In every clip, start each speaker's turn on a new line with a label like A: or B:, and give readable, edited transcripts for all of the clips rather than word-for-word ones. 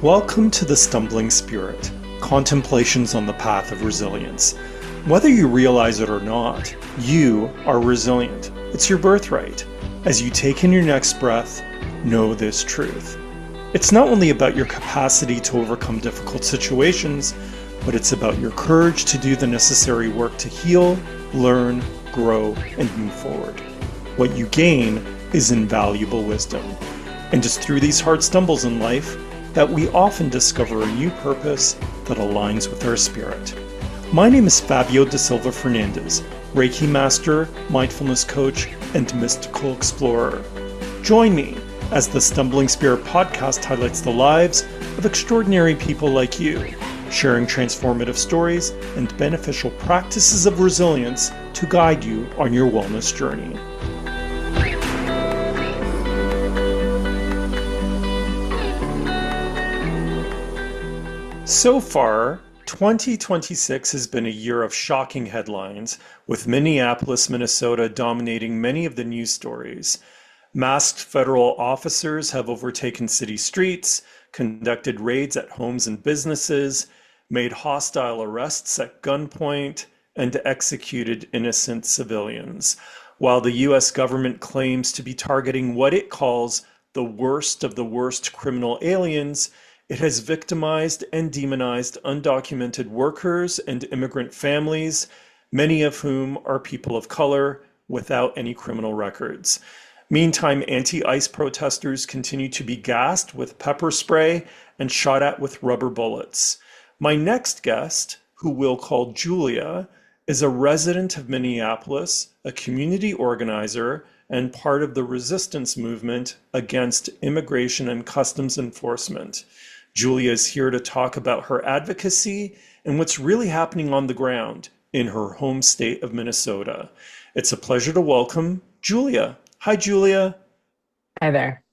A: Welcome to the Stumbling Spirit, Contemplations on the Path of Resilience. Whether you realize it or not, you are resilient. It's your birthright. As you take in your next breath, know this truth. It's not only about your capacity to overcome difficult situations, but it's about your courage to do the necessary work to heal, learn, grow, and move forward. What you gain is invaluable wisdom. And it's through these hard stumbles in life that we often discover a new purpose that aligns with our spirit. My name is Fabio da Silva Fernandez, Reiki Master, Mindfulness Coach, and Mystical Explorer. Join me as the Stumbling Spirit podcast highlights the lives of extraordinary people like you, sharing transformative stories and beneficial practices of resilience to guide you on your wellness journey. So far, 2026 has been a year of shocking headlines, with Minneapolis, Minnesota dominating many of the news stories. Masked federal officers have overtaken city streets, conducted raids at homes and businesses, made hostile arrests at gunpoint, and executed innocent civilians. While the U.S. government claims to be targeting what it calls the worst of the worst criminal aliens, it has victimized and demonized undocumented workers and immigrant families, many of whom are people of color without any criminal records. Meantime, anti-ICE protesters continue to be gassed with pepper spray and shot at with rubber bullets. My next guest, who we'll call Julia, is a resident of Minneapolis, a community organizer, and part of the resistance movement against immigration and customs enforcement. Julia is here to talk about her advocacy and what's really happening on the ground in her home state of Minnesota. It's a pleasure to welcome Julia. Hi, Julia.
B: Hi there.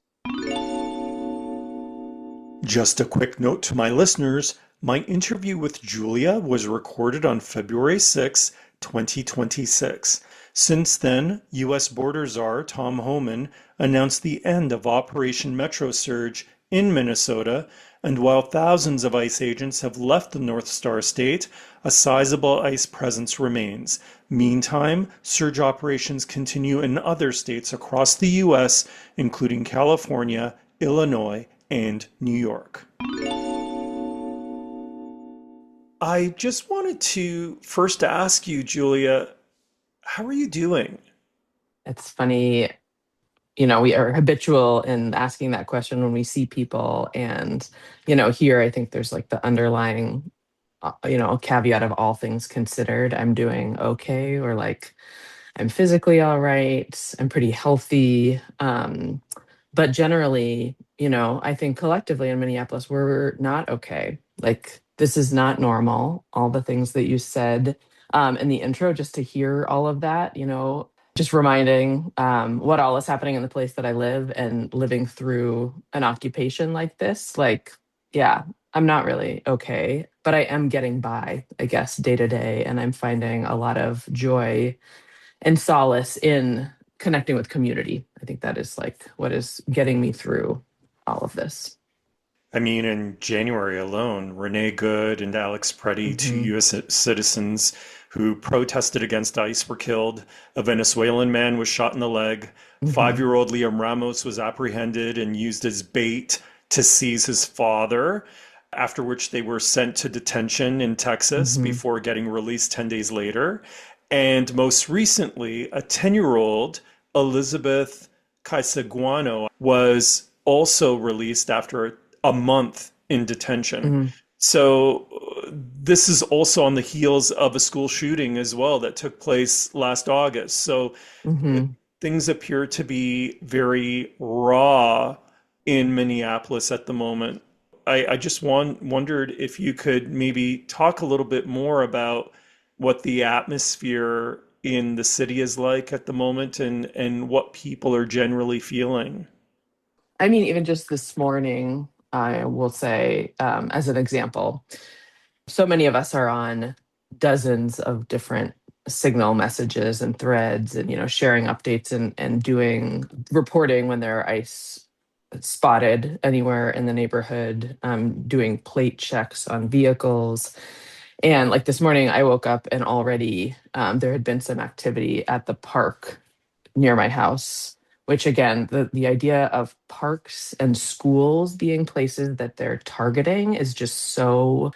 A: Just a quick note to my listeners, my interview with Julia was recorded on February 6, 2026. Since then, U.S. Border Czar Tom Homan announced the end of Operation Metro Surge in Minnesota, and while thousands of ICE agents have left the North Star state, a sizable ICE presence remains. Meantime, surge operations continue in other states across the U.S., including California, Illinois, and New York. I just wanted to first ask you, Julia, how are you doing?
B: It's funny, we are habitual in asking that question when we see people. And, here I think there's like the underlying, caveat of all things considered. I'm doing okay, or like I'm physically all right. I'm pretty healthy. But generally, I think collectively in Minneapolis, we're not okay. Like, this is not normal. All the things that you said in the intro, just to hear all of that, just reminding what all is happening in the place that I live and living through an occupation like this. Like, yeah, I'm not really okay, but I am getting by, I guess, day to day. And I'm finding a lot of joy and solace in connecting with community. I think that is like what is getting me through all of this.
A: I mean, in January alone, Renee Good and Alex Preddy, two
B: Hmm.
A: U.S. citizens who protested against ICE, were killed. A Venezuelan man was shot in the leg.
B: Hmm.
A: Five-year-old Liam Ramos was apprehended and used as bait to seize his father, after which they were sent to detention in Texas
B: Hmm.
A: before getting released 10 days later. And most recently, a 10-year-old, Elizabeth Caiceguano, was also released after a month in detention.
B: Hmm.
A: So this is also on the heels of a school shooting as well that took place last August. So
B: Hmm.
A: things appear to be very raw in Minneapolis at the moment. I just wondered if you could maybe talk a little bit more about what the atmosphere in the city is like at the moment and what people are generally feeling.
B: I mean, even just this morning, I will say, as an example, so many of us are on dozens of different signal messages and threads and sharing updates and doing reporting when there are ice spotted anywhere in the neighborhood, doing plate checks on vehicles. And like this morning, I woke up and already there had been some activity at the park near my house, which again, the idea of parks and schools being places that they're targeting is just so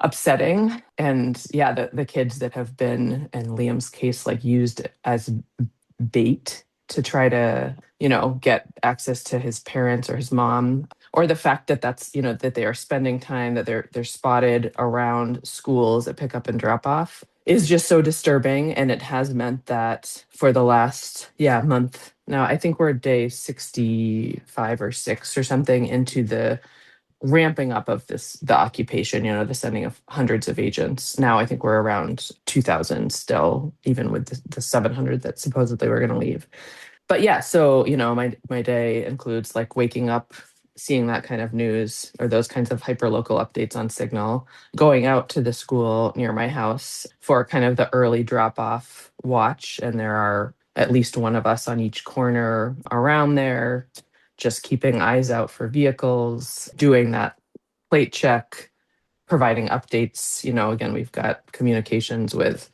B: upsetting. And yeah, the kids that have been, in Liam's case, like used as bait to try to, get access to his parents or his mom, or the fact that that's, that they are spending time, that they're spotted around schools at pick up and drop off is just so disturbing. And it has meant that for the last, month now, I think we're day 65 or 6 or something into the ramping up of the occupation, the sending of hundreds of agents. Now I think we're around 2,000 still, even with the 700 that supposedly were going to leave. But yeah, so my day includes like waking up, seeing that kind of news or those kinds of hyper local updates on Signal, going out to the school near my house for kind of the early drop off watch, and there are at least one of us on each corner around there, just keeping eyes out for vehicles, doing that plate check, providing updates. Again, we've got communications with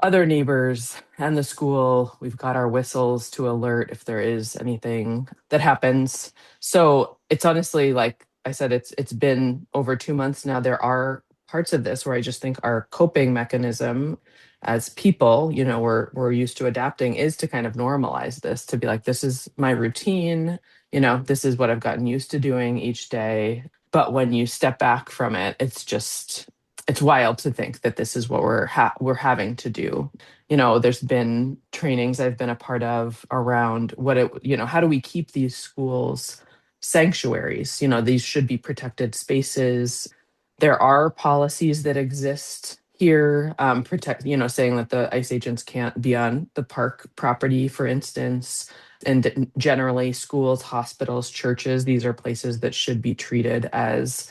B: other neighbors and the school. We've got our whistles to alert if there is anything that happens. So it's honestly, like I said, it's been over 2 months now. There are parts of this where I just think our coping mechanism as people, we're used to adapting, is to kind of normalize this, to be like, this is my routine, this is what I've gotten used to doing each day. But when you step back from it, it's wild to think that this is what we're having to do. There's been trainings I've been a part of around how do we keep these schools sanctuaries? These should be protected spaces. There are policies that exist here, saying that the ICE agents can't be on the park property, for instance. And generally, schools, hospitals, churches, these are places that should be treated as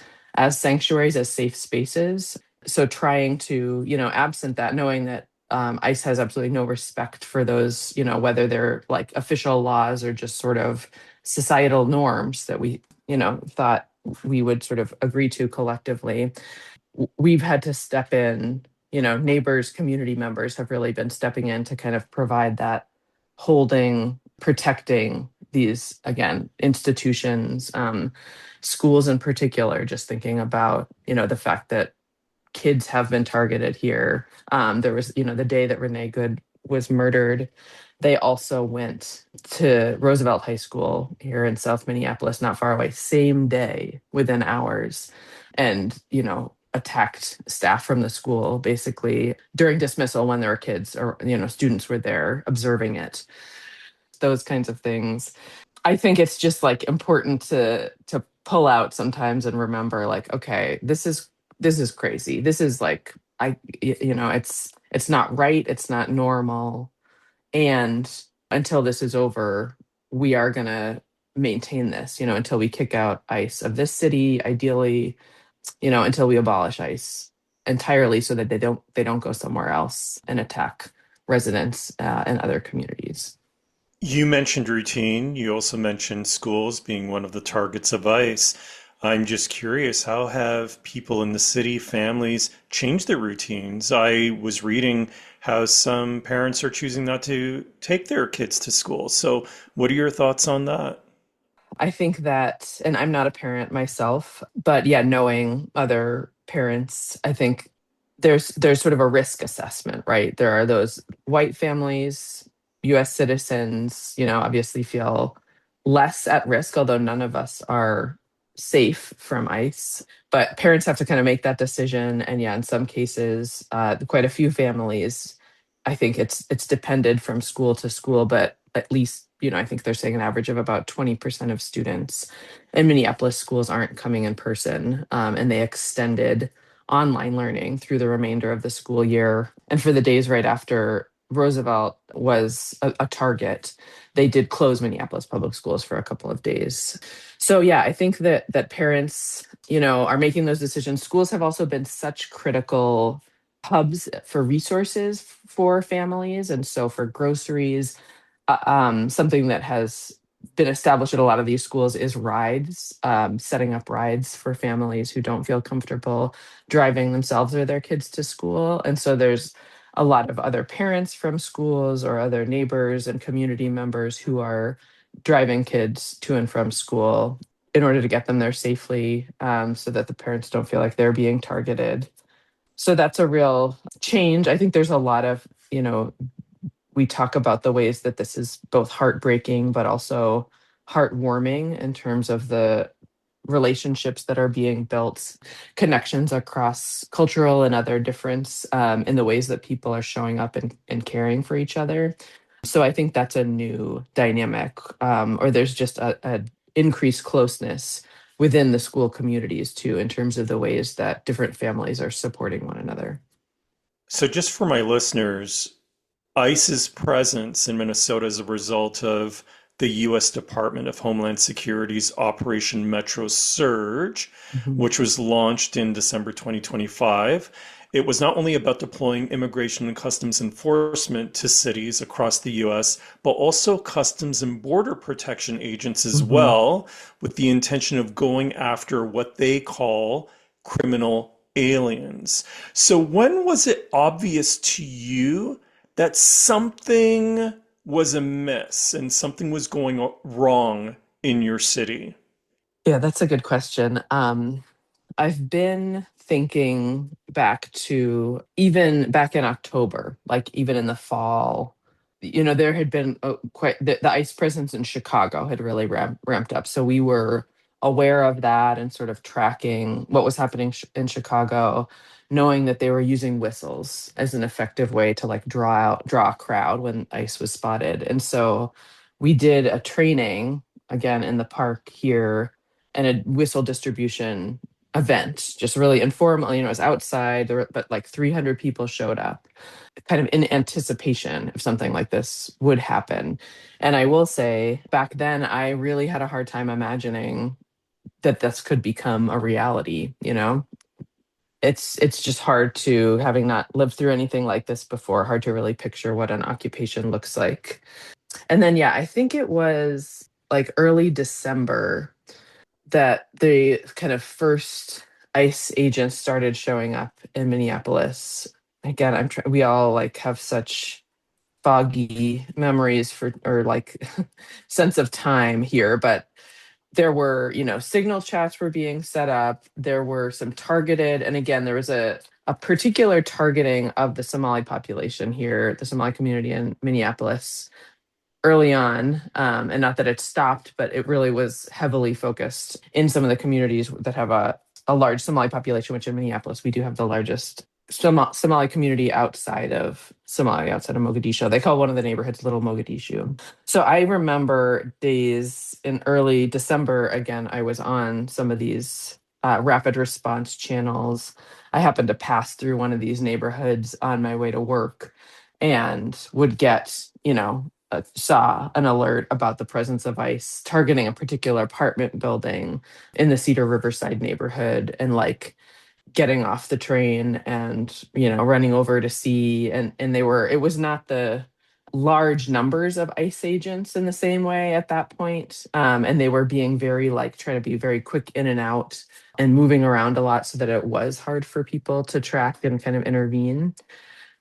B: sanctuaries, as safe spaces. So trying to, absent that, knowing that ICE has absolutely no respect for those, whether they're like official laws or just sort of societal norms that we, thought we would sort of agree to collectively. We've had to step in, neighbors, community members have really been stepping in to kind of provide that holding, protecting these, again, institutions, schools in particular, just thinking about, the fact that kids have been targeted here. There was, the day that Renee Good was murdered, they also went to Roosevelt High School here in South Minneapolis, not far away, same day, within hours, and, attacked staff from the school basically during dismissal when there were kids or, students were there observing it. Those kinds of things. I think it's just like important to pull out sometimes and remember, like, okay, this is crazy. This is like, it's not right. It's not normal. And until this is over, we are going to maintain this, until we kick out ICE of this city, ideally, until we abolish ICE entirely, so that they don't go somewhere else and attack residents and other communities.
A: You mentioned routine. You also mentioned schools being one of the targets of ICE. I'm just curious, how have people in the city, families, changed their routines? I was reading how some parents are choosing not to take their kids to school. So, what are your thoughts on that?
B: I think that, and I'm not a parent myself, but yeah, knowing other parents, I think there's sort of a risk assessment, right? There are those white families, US citizens, obviously feel less at risk, although none of us are safe from ICE. But parents have to kind of make that decision. And yeah, in some cases, quite a few families, I think it's depended from school to school, but at least, I think they're saying an average of about 20% of students in Minneapolis schools aren't coming in person, and they extended online learning through the remainder of the school year. And for the days right after Roosevelt was a target, they did close Minneapolis public schools for a couple of days. So yeah, I think that parents, are making those decisions. Schools have also been such critical hubs for resources for families, and so for groceries, something that has been established at a lot of these schools is rides, setting up rides for families who don't feel comfortable driving themselves or their kids to school. And so there's a lot of other parents from schools or other neighbors and community members who are driving kids to and from school in order to get them there safely, so that the parents don't feel like they're being targeted. So that's a real change. I think there's a lot of, we talk about the ways that this is both heartbreaking, but also heartwarming in terms of the relationships that are being built, connections across cultural and other difference, in the ways that people are showing up and caring for each other. So I think that's a new dynamic, or there's just a increased closeness within the school communities too, in terms of the ways that different families are supporting one another.
A: So, just for my listeners, ICE's presence in Minnesota is a result of the U.S. Department of Homeland Security's Operation Metro Surge,
B: Mhm.
A: which was launched in December 2025. It was not only about deploying immigration and customs enforcement to cities across the US, but also customs and border protection agents as
B: Mhm.
A: well, with the intention of going after what they call criminal aliens. So, when was it obvious to you that something was amiss and something was going wrong in your city?
B: Yeah, that's a good question. I've been thinking back to even back in October, like even in the fall, there had been quite the ICE presence in Chicago had really ramped up. So we were aware of that and sort of tracking what was happening in Chicago, knowing that they were using whistles as an effective way to like draw a crowd when ICE was spotted. And so we did a training again in the park here and a whistle distribution event, just really informal. It was outside, but like 300 people showed up, kind of in anticipation if something like this would happen. And I will say, back then, I really had a hard time imagining that this could become a reality. It's just hard to, having not lived through anything like this before, hard to really picture what an occupation looks like. And then, yeah, I think it was like early December that the kind of first ICE agents started showing up in Minneapolis. Again, we all like have such foggy memories for, or like sense of time here, but there were, signal chats were being set up. There were some targeted, and again, there was a particular targeting of the Somali population here, the Somali community in Minneapolis early on, and not that it stopped, but it really was heavily focused in some of the communities that have a large Somali population, which in Minneapolis, we do have the largest Somali community outside of Somalia, outside of Mogadishu. They call one of the neighborhoods Little Mogadishu. So I remember days in early December, again, I was on some of these rapid response channels. I happened to pass through one of these neighborhoods on my way to work and would get, saw an alert about the presence of ICE targeting a particular apartment building in the Cedar Riverside neighborhood, and like getting off the train and running over to see, and it was not the large numbers of ICE agents in the same way at that point, and they were being very like trying to be very quick in and out and moving around a lot so that it was hard for people to track and kind of intervene.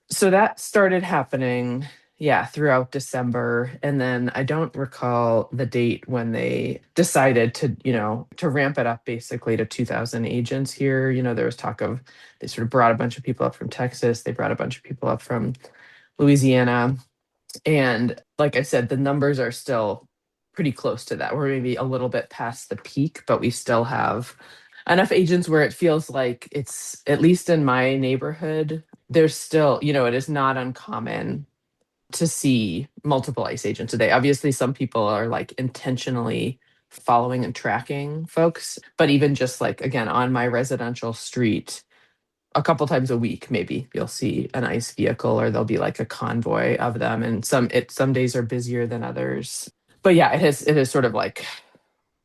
B: So that started happening, yeah, throughout December. And then I don't recall the date when they decided to ramp it up basically to 2,000 agents here. There was talk of, they sort of brought a bunch of people up from Texas, they brought a bunch of people up from Louisiana. And like I said, the numbers are still pretty close to that. We're maybe a little bit past the peak, but we still have enough agents where it feels like it's, at least in my neighborhood, there's still, it is not uncommon to see multiple ICE agents a day. Obviously, some people are like intentionally following and tracking folks, but even just like, again, on my residential street, a couple times a week, maybe you'll see an ICE vehicle, or there'll be like a convoy of them. And some days are busier than others. But yeah, it has sort of like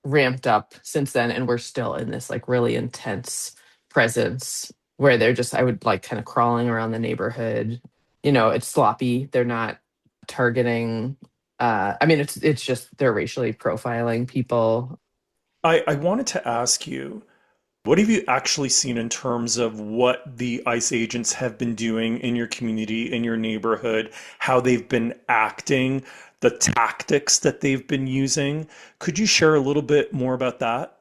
B: ramped up since then, and we're still in this like really intense presence where they're just, I would like kind of crawling around the neighborhood. It's sloppy. They're not targeting I mean, it's just they're racially profiling people.
A: I wanted to ask you, what have you actually seen in terms of what the ICE agents have been doing in your community, in your neighborhood, how they've been acting, the tactics that they've been using? Could you share a little bit more about that?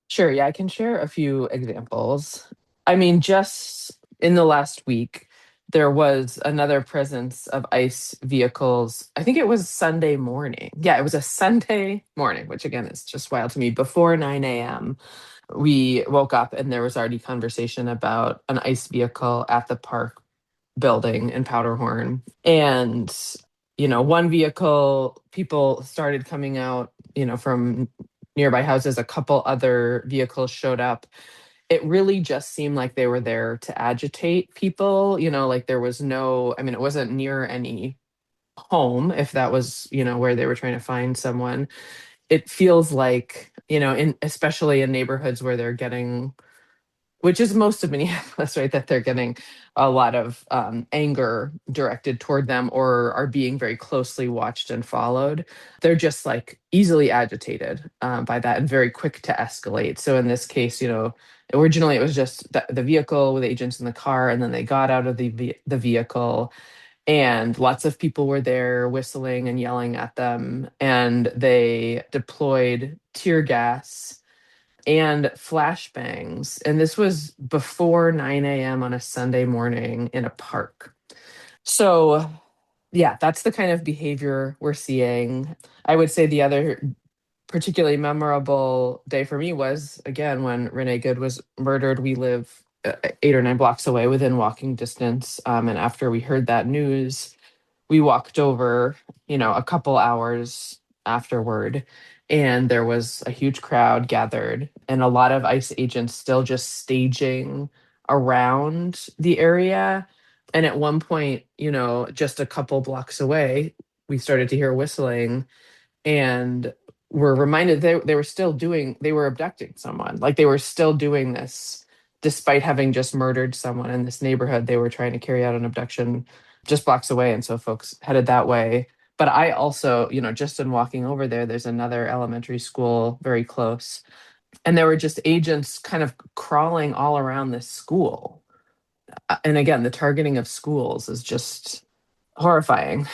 B: Sure, yeah, I can share a few examples. I mean, just in the last week, there was another presence of ICE vehicles. I think it was Sunday morning. Yeah, it was a Sunday morning, which again is just wild to me. Before 9 a.m., we woke up and there was already conversation about an ICE vehicle at the park building in Powderhorn. And, one vehicle, people started coming out, from nearby houses. A couple other vehicles showed up. It really just seemed like they were there to agitate people, like there was no, I mean, it wasn't near any home if that was, where they were trying to find someone. It feels like, especially in neighborhoods where they're getting, which is most of Minneapolis, right? That they're getting a lot of anger directed toward them or are being very closely watched and followed. They're just like easily agitated by that and very quick to escalate. So in this case, originally it was just the vehicle with agents in the car, and then they got out of the vehicle, and lots of people were there whistling and yelling at them, and they deployed tear gas and flashbangs. And this was before 9 a.m. on a Sunday morning in a park. So, yeah, that's the kind of behavior we're seeing. I would say the other particularly memorable day for me was, again, when Renee Good was murdered. We live 8 or 9 blocks away within walking distance. And after we heard that news, we walked over, a couple hours afterward, and there was a huge crowd gathered and a lot of ICE agents still just staging around the area. And at one point, just a couple blocks away, we started to hear whistling, and were reminded they were still they were abducting someone. Like they were still doing this despite having just murdered someone in this neighborhood. They were trying to carry out an abduction just blocks away. And so folks headed that way. But I also, just in walking over there, there's another elementary school very close. And there were just agents kind of crawling all around this school. And again, the targeting of schools is just horrifying.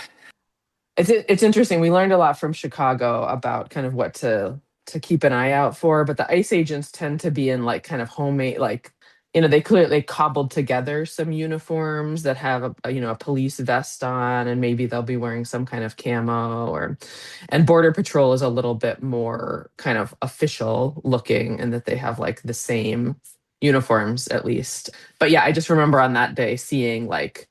B: It's interesting. We learned a lot from Chicago about kind of what to keep an eye out for, but the ICE agents tend to be in like kind of homemade, like, they clearly cobbled together some uniforms that have a police vest on, and maybe they'll be wearing some kind of camo, and Border Patrol is a little bit more kind of official looking in that they have like the same uniforms at least. But yeah, I just remember on that day seeing like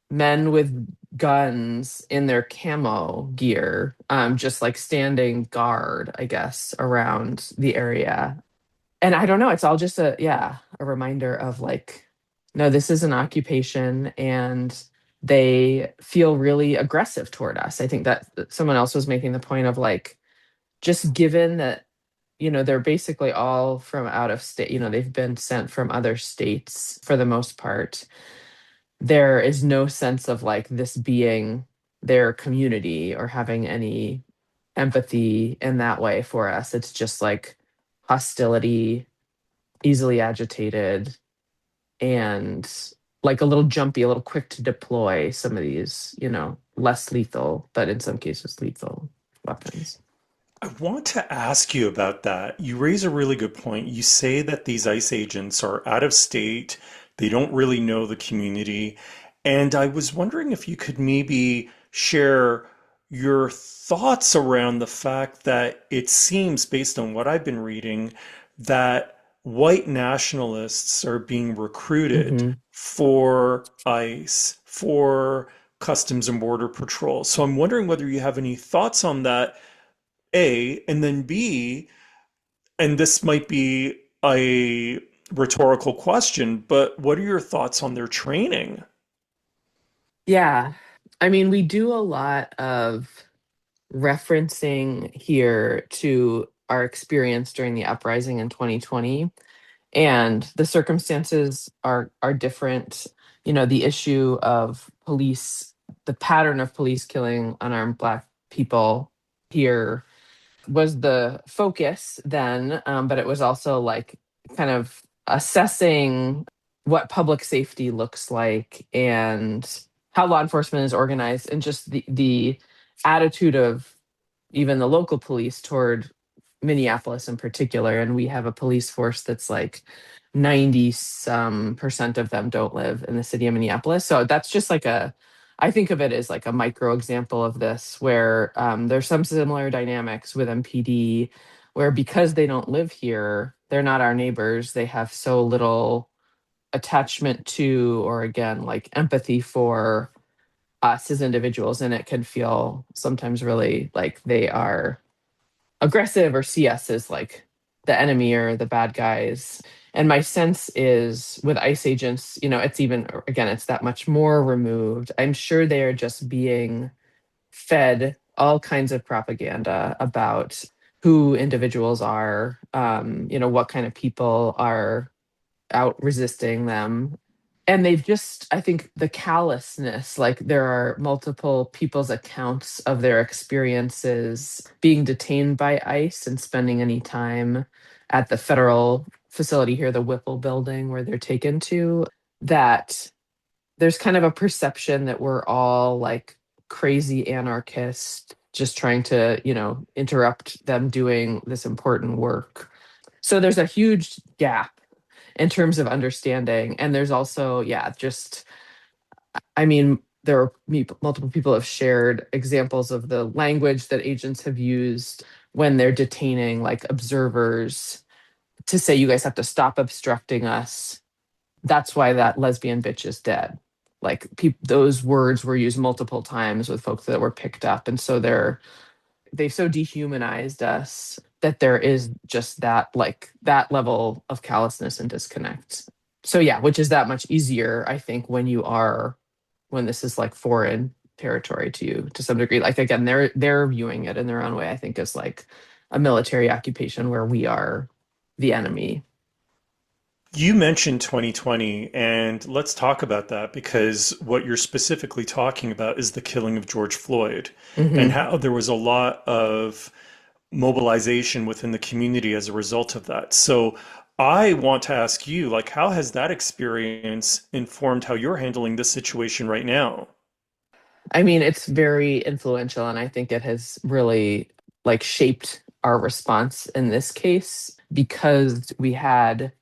B: men with guns in their camo gear, just like standing guard, I guess, around the area. And I don't know, it's all just a reminder of like, no, this is an occupation and they feel really aggressive toward us. I think that someone else was making the point of like, just given that, they're basically all from out of state, they've been sent from other states for the most part. There is no sense of like this being their community or having any empathy in that way for us. It's just like hostility, easily agitated, and like a little jumpy, a little quick to deploy some of these, less lethal, but in some cases lethal weapons.
A: I want to ask you about that. You raise a really good point. You say that these ICE agents are out of state, they don't really know the community. And I was wondering if you could maybe share your thoughts around the fact that it seems, based on what I've been reading, that white nationalists are being recruited
B: Hmm.
A: for ICE, for Customs and Border Patrol. So I'm wondering whether you have any thoughts on that, A, and then B, and this might be a rhetorical question, but what are your thoughts on their training?
B: Yeah. I mean, we do a lot of referencing here to our experience during the uprising in 2020, and the circumstances are different. The issue of police, the pattern of police killing unarmed black people here was the focus then, but it was also like kind of assessing what public safety looks like and how law enforcement is organized, and just the attitude of even the local police toward Minneapolis in particular. And we have a police force that's like 90 some percent of them don't live in the city of Minneapolis. So that's just like I think of it as like a micro example of this, where there's some similar dynamics with MPD, where because they don't live here, they're not our neighbors, they have so little attachment to, or again, like empathy for us as individuals. And it can feel sometimes really like they are aggressive or see us as like the enemy or the bad guys. And my sense is with ICE agents, it's even, again, it's that much more removed. I'm sure they are just being fed all kinds of propaganda about who individuals are, what kind of people are out resisting them. And they've just, I think, the callousness, like there are multiple people's accounts of their experiences being detained by ICE and spending any time at the federal facility here, the Whipple building, where they're taken to, that there's kind of a perception that we're all like crazy anarchists just trying to, interrupt them doing this important work. So there's a huge gap in terms of understanding. And there's also, yeah, just, I mean, there are multiple people have shared examples of the language that agents have used when they're detaining like observers to say, you guys have to stop obstructing us. That's why that lesbian bitch is dead. Like those words were used multiple times with folks that were picked up. And so they've so dehumanized us that there is just that, like that level of callousness and disconnect. So yeah, which is that much easier, I think, when this is like foreign territory to you to some degree. Like again, they're viewing it in their own way, I think, as like a military occupation where we are the enemy.
A: You mentioned 2020, and let's talk about that because what you're specifically talking about is the killing of George Floyd and
B: Hmm.
A: how there was a lot of mobilization within the community as a result of that. So I want to ask you, like, how has that experience informed how you're handling this situation right now?
B: I mean, it's very influential, and I think it has really like shaped our response in this case because we had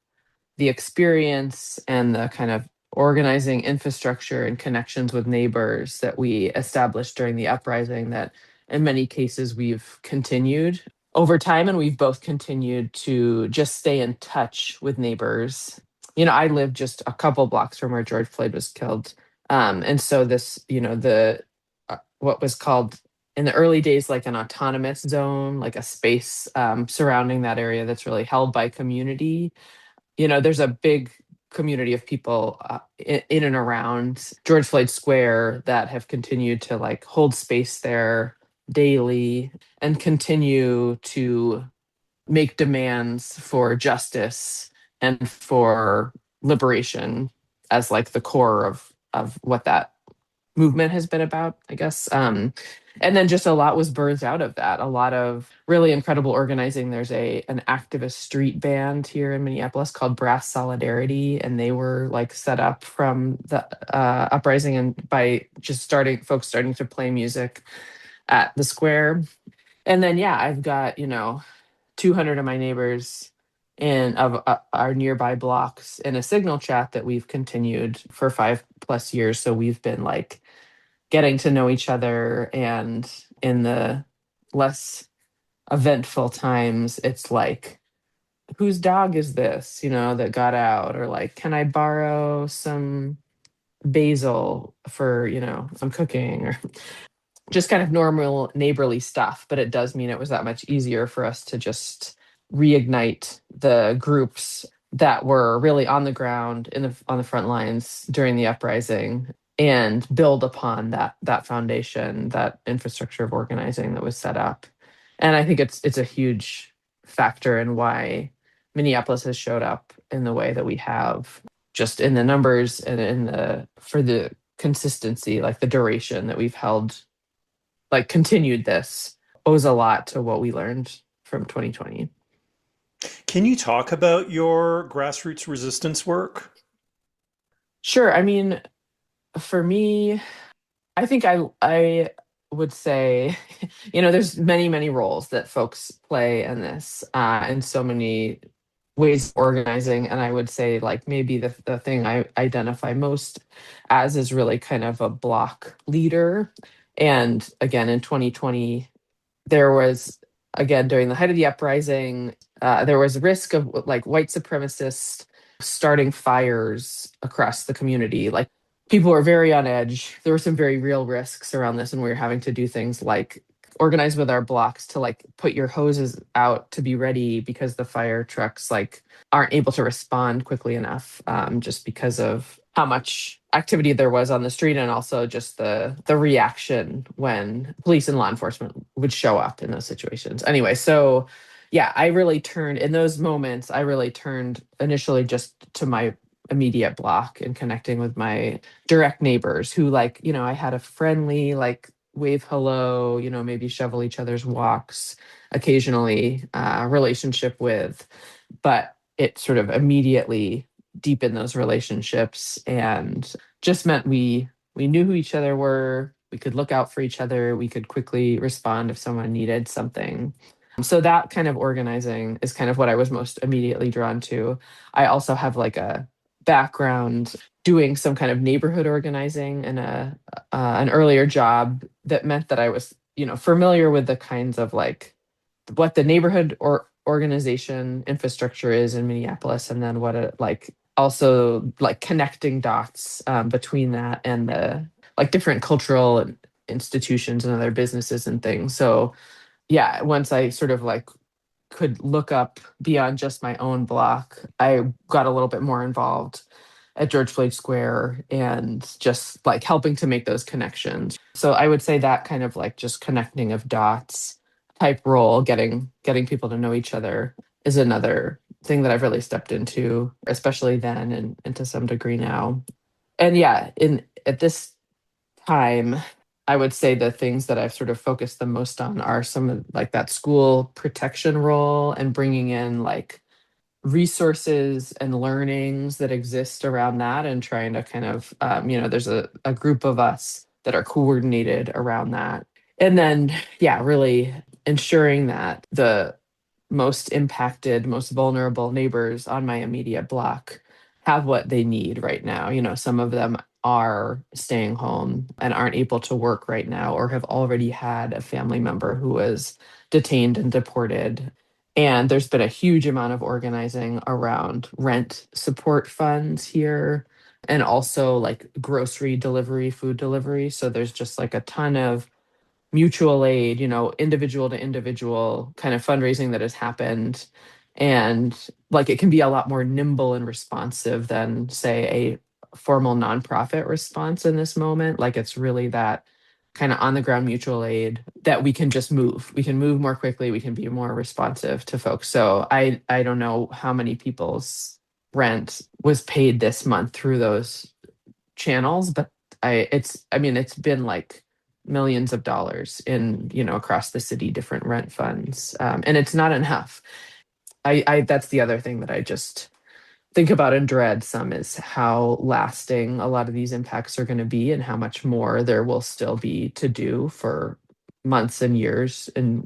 B: the experience and the kind of organizing infrastructure and connections with neighbors that we established during the uprising, that in many cases we've continued over time, and we've both continued to just stay in touch with neighbors. I live just a couple blocks from where George Floyd was killed. And so this, the what was called in the early days like an autonomous zone, like a space surrounding that area that's really held by community. There's a big community of people in and around George Floyd Square that have continued to like hold space there daily and continue to make demands for justice and for liberation as like the core of what that movement has been about, I guess. And then just a lot was birthed out of that. A lot of really incredible organizing. There's an activist street band here in Minneapolis called Brass Solidarity, and they were like set up from the uprising and by just folks starting to play music at the square. And then yeah, I've got 200 of my neighbors in of our nearby blocks in a signal chat that we've continued for 5+ years. So we've been like getting to know each other, and in the less eventful times it's like, whose dog is this, that got out, or like, can I borrow some basil for, I'm cooking, or just kind of normal neighborly stuff. But it does mean it was that much easier for us to just reignite the groups that were really on the ground on the front lines during the uprising, and build upon that foundation, that infrastructure of organizing that was set up. And I think it's a huge factor in why Minneapolis has showed up in the way that we have, just in the numbers and for the consistency, like the duration that we've held like continued this owes a lot to what we learned from 2020.
A: Can you talk about your grassroots resistance work?
B: Sure. I mean, for me, I think I would say, there's many roles that folks play in this, and so many ways of organizing. And I would say, like, maybe the thing I identify most as is really kind of a block leader. And again, in 2020, there was, again, during the height of the uprising, there was risk of like white supremacists starting fires across the community. Like, people were very on edge. There were some very real risks around this, and we were having to do things like organize with our blocks to like put your hoses out to be ready because the fire trucks like aren't able to respond quickly enough, just because of how much activity there was on the street, and also just the reaction when police and law enforcement would show up in those situations. Anyway, so yeah, I really turned in those moments. I really turned initially just to my immediate block and connecting with my direct neighbors who, like, I had a friendly, like, wave hello, maybe shovel each other's walks occasionally, relationship with, but it sort of immediately deepened those relationships and just meant we knew who each other were. We could look out for each other. We could quickly respond if someone needed something. So that kind of organizing is kind of what I was most immediately drawn to. I also have like a background doing some kind of neighborhood organizing in an earlier job that meant that I was, familiar with the kinds of like what the neighborhood or organization infrastructure is in Minneapolis, and then what it like also like connecting dots, between that and the like different cultural institutions and other businesses and things. So yeah, once I sort of like could look up beyond just my own block, I got a little bit more involved at George Floyd Square and just like helping to make those connections. So I would say that kind of like just connecting of dots type role, getting people to know each other is another thing that I've really stepped into, especially then and to some degree now. And yeah, in at this time, I would say the things that I've sort of focused the most on are some of like that school protection role and bringing in like resources and learnings that exist around that, and trying to kind of, there's a group of us that are coordinated around that. And then, yeah, really ensuring that the most impacted, most vulnerable neighbors on my immediate block have what they need right now. Some of them are staying home and aren't able to work right now, or have already had a family member who was detained and deported. And there's been a huge amount of organizing around rent support funds here, and also like grocery delivery, food delivery. So there's just like a ton of mutual aid, individual to individual kind of fundraising that has happened. And like it can be a lot more nimble and responsive than, say, a formal nonprofit response in this moment. Like it's really that kind of on the ground mutual aid that we can just move. We can move more quickly. We can be more responsive to folks. So I don't know how many people's rent was paid this month through those channels, but it's been like millions of dollars in, across the city, different rent funds. And it's not enough. I that's the other thing that I just think about and dread some, is how lasting a lot of these impacts are going to be and how much more there will still be to do for months and years and,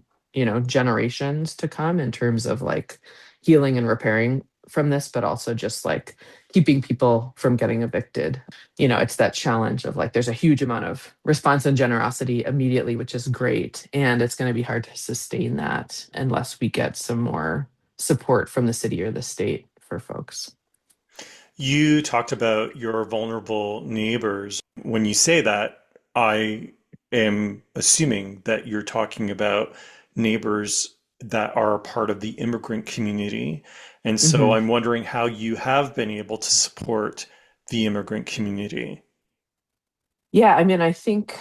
B: generations to come, in terms of like healing and repairing from this, but also just like keeping people from getting evicted. It's that challenge of like there's a huge amount of response and generosity immediately, which is great, and it's going to be hard to sustain that unless we get some more support from the city or the state for folks.
A: You talked about your vulnerable neighbors. When you say that, I am assuming that you're talking about neighbors that are part of the immigrant community. And so
B: Mhm.
A: I'm wondering how you have been able to support the immigrant community.
B: Yeah, I mean, I think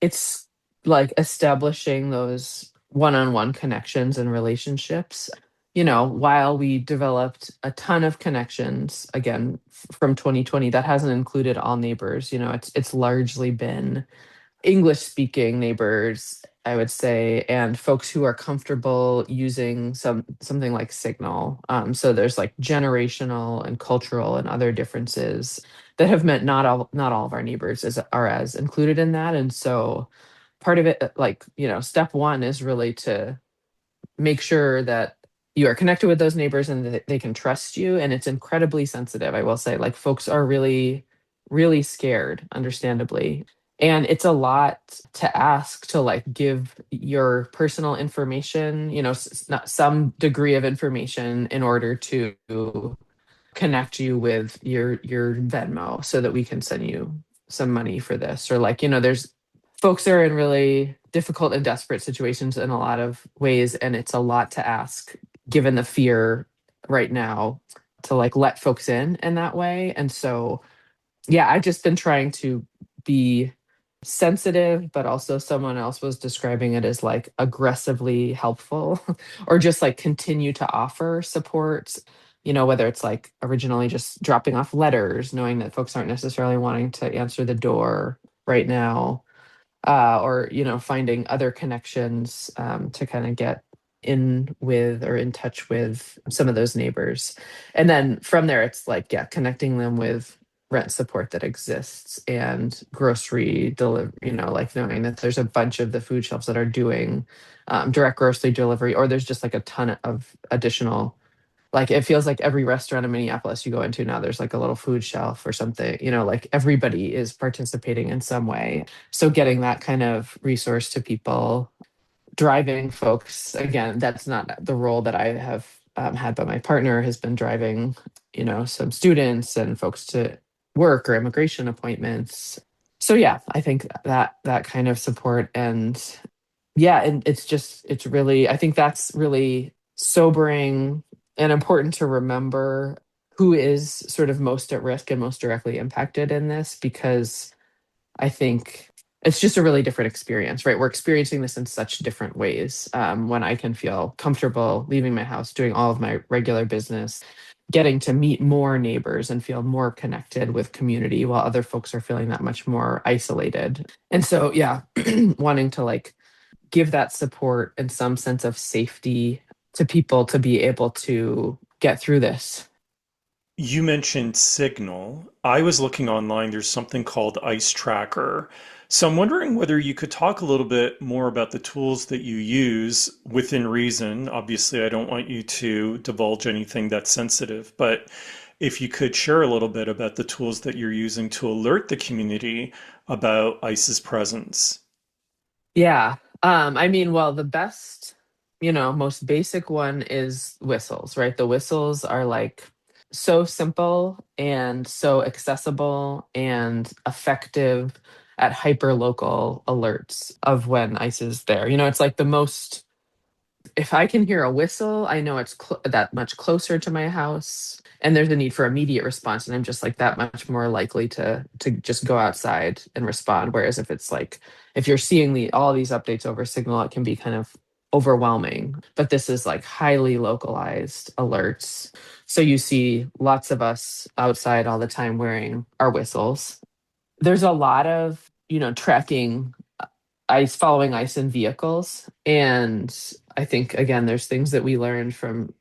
B: it's like establishing those one-on-one connections and relationships. While we developed a ton of connections, again, from 2020, that hasn't included all neighbors. It's largely been English speaking neighbors, I would say, and folks who are comfortable using something like Signal. So there's like generational and cultural and other differences that have meant not all of our neighbors are as included in that. And so part of it, like, step one is really to make sure that you are connected with those neighbors and that they can trust you. And it's incredibly sensitive, I will say. Like, folks are really, really scared, understandably. And it's a lot to ask to like give your personal information, not some degree of information in order to connect you with your Venmo so that we can send you some money for this. Or like, there's folks are in really difficult and desperate situations in a lot of ways, and it's a lot to ask given the fear right now to like let folks in that way. And so yeah, I've just been trying to be sensitive, but also someone else was describing it as like aggressively helpful or just like continue to offer support, whether it's like originally just dropping off letters, knowing that folks aren't necessarily wanting to answer the door right now, or finding other connections to kind of get in with or in touch with some of those neighbors. And then from there it's like, yeah, connecting them with rent support that exists and grocery delivery, like knowing that there's a bunch of the food shelves that are doing direct grocery delivery, or there's just like a ton of additional, like it feels like every restaurant in Minneapolis you go into now, there's like a little food shelf or something, like everybody is participating in some way. So getting that kind of resource to people, driving folks, again, that's not the role that I have had, but my partner has been driving, some students and folks to work or immigration appointments. So yeah, I think that kind of support. And yeah, and it's really, I think that's really sobering and important to remember who is sort of most at risk and most directly impacted in this, because I think it's just a really different experience, right? We're experiencing this in such different ways. When I can feel comfortable leaving my house, doing all of my regular business, getting to meet more neighbors and feel more connected with community, while other folks are feeling that much more isolated. And so, yeah, wanting to like give that support and some sense of safety to people to be able to get through this.
A: You mentioned Signal. I was looking online, there's something called Ice Tracker. So I'm wondering whether you could talk a little bit more about the tools that you use within reason. Obviously, I don't want you to divulge anything that's sensitive, but if you could share a little bit about the tools that you're using to alert the community about ICE's presence.
B: Yeah. I mean, well, the best, most basic one is whistles, right? The whistles are like so simple and so accessible and effective at hyper local alerts of when ICE is there. It's like the most, if I can hear a whistle, I know it's that much closer to my house, and there's a need for immediate response, and I'm just like that much more likely to just go outside and respond. Whereas if it's like, if you're seeing all these updates over Signal, it can be kind of overwhelming. But this is like highly localized alerts. So you see lots of us outside all the time wearing our whistles. There's a lot of, tracking ice, following ice in vehicles. And I think, again, there's things that we learned from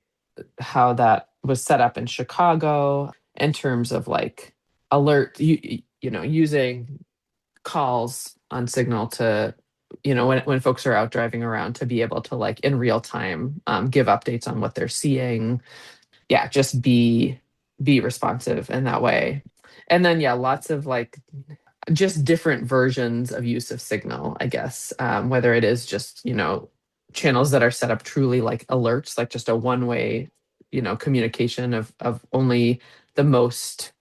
B: how that was set up in Chicago in terms of like using calls on Signal to, when folks are out driving around, to be able to like in real time give updates on what they're seeing. Yeah, just be responsive in that way. And then yeah, lots of like just different versions of use of Signal, I guess. Whether it is just, channels that are set up truly like alerts, like just a one-way, communication of only the most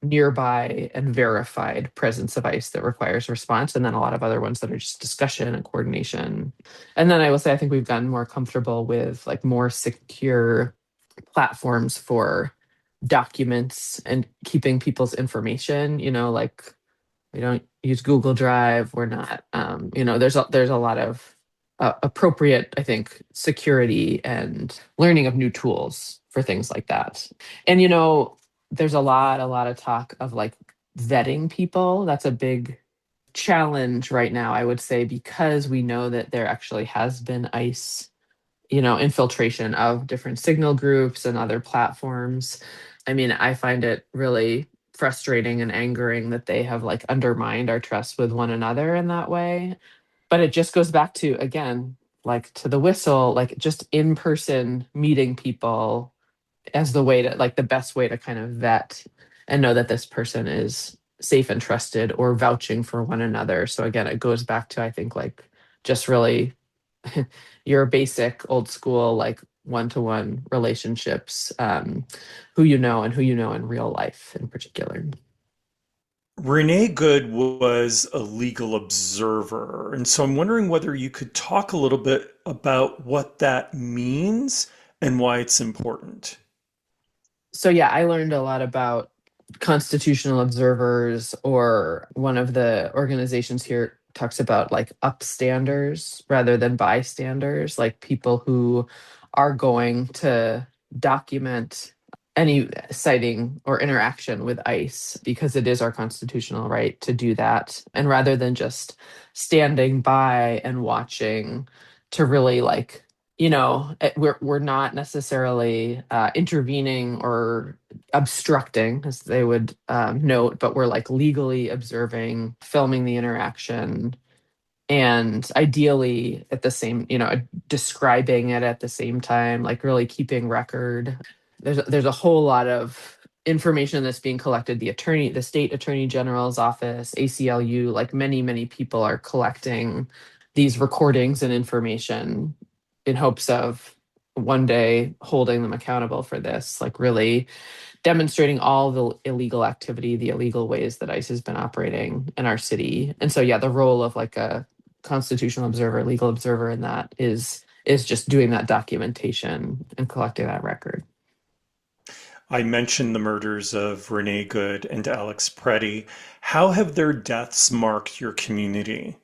B: nearby and verified presence of ice that requires response, and then a lot of other ones that are just discussion and coordination. And then I will say I think we've gotten more comfortable with like more secure platforms for documents and keeping people's information, like we don't use Google Drive. We're not, there's a lot of appropriate, I think, security and learning of new tools for things like that. And there's a lot of talk of like vetting people. That's a big challenge right now, I would say, because we know that there actually has been ICE, infiltration of different signal groups and other platforms. I mean, I find it really frustrating and angering that they have like undermined our trust with one another in that way. But it just goes back to, again, like to the whistle, like just in person meeting people as the way to, like, the best way to kind of vet and know that this person is safe and trusted or vouching for one another. So again, it goes back to, I think, like just really your basic old school, like one-to-one relationships, who you know and who you know in real life in particular.
A: Renee Good was a legal observer. And so I'm wondering whether you could talk a little bit about what that means and why it's important.
B: So yeah, I learned a lot about constitutional observers, or one of the organizations here talks about like upstanders rather than bystanders, like people who are going to document any sighting or interaction with ICE because it is our constitutional right to do that. And rather than just standing by and watching, to really like, we're not necessarily intervening or obstructing, as they would note, but we're like legally observing, filming the interaction, and ideally at the same, describing it at the same time, like really keeping record. There's a whole lot of information that's being collected. The state attorney general's office, ACLU, like many people are collecting these recordings and information in hopes of one day holding them accountable for this, like really demonstrating all the illegal activity, the illegal ways that ICE has been operating in our city. And so, yeah, the role of like a constitutional observer, legal observer in that is just doing that documentation and collecting that record.
A: I mentioned the murders of Renee Good and Alex Preddy. How have their deaths marked your community?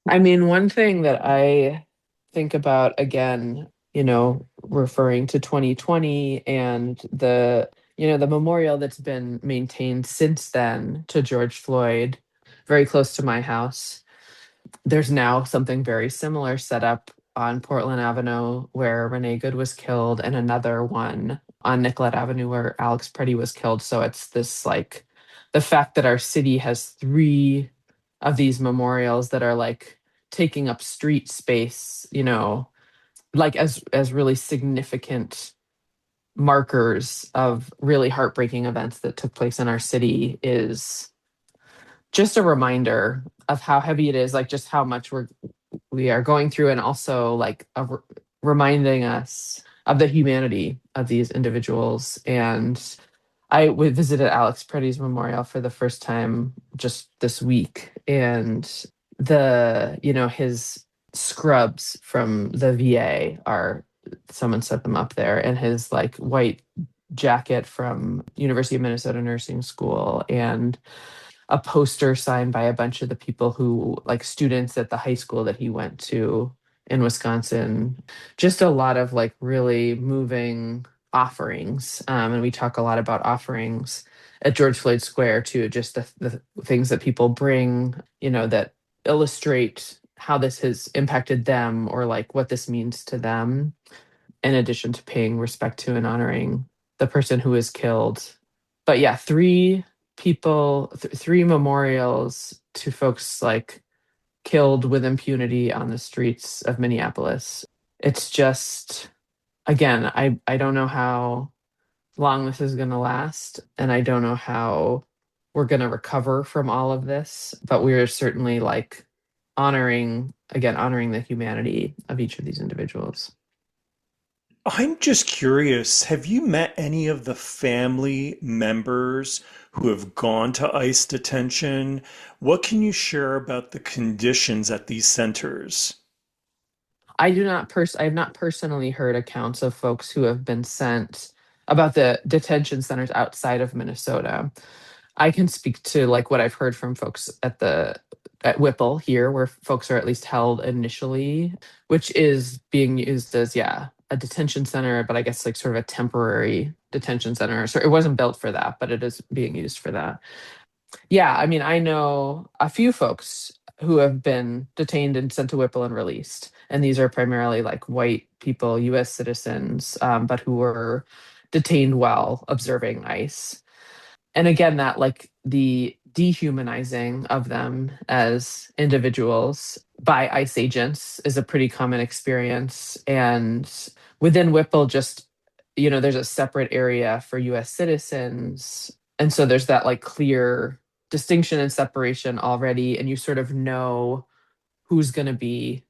B: I mean, one thing that I think about, again, referring to 2020 and the memorial that's been maintained since then to George Floyd, very close to my house. There's now something very similar set up on Portland Avenue where Renee Good was killed, and another one on Nicollet Avenue where Alex Preddy was killed. So it's this like the fact that our city has three of these memorials that are like taking up street space, like as really significant markers of really heartbreaking events that took place in our city, is just a reminder of how heavy it is, like just how much we are going through, and also like reminding us of the humanity of these individuals. And we visited Alex Preddy's memorial for the first time just this week, and his scrubs from the VA are, someone set them up there, and his like white jacket from University of Minnesota Nursing School, and a poster signed by a bunch of the people who, like, students at the high school that he went to in Wisconsin. Just a lot of like really moving offerings. And we talk a lot about offerings at George Floyd Square too, just the things that people bring, that illustrate how this has impacted them, or like what this means to them, in addition to paying respect to and honoring the person who was killed. But yeah, three memorials to folks like killed with impunity on the streets of Minneapolis. It's just, again, I don't know how long this is going to last, and I don't know how we're going to recover from all of this, but we're certainly like honoring the humanity of each of these individuals.
A: I'm just curious, have you met any of the family members who have gone to ICE detention? What can you share about the conditions at these centers?
B: I have not personally heard accounts of folks who have been sent about the detention centers outside of Minnesota. I can speak to like what I've heard from folks at Whipple here, where folks are at least held initially, which is being used as, yeah, a detention center, but I guess like sort of a temporary detention center. So it wasn't built for that, but it is being used for that. Yeah, I mean, I know a few folks who have been detained and sent to Whipple and released. And these are primarily like white people, US citizens, but who were detained while observing ICE. And again, that like the dehumanizing of them as individuals by ICE agents is a pretty common experience. And within Whipple, just, there's a separate area for US citizens. And so there's that like clear distinction and separation already. And you sort of know who's going to be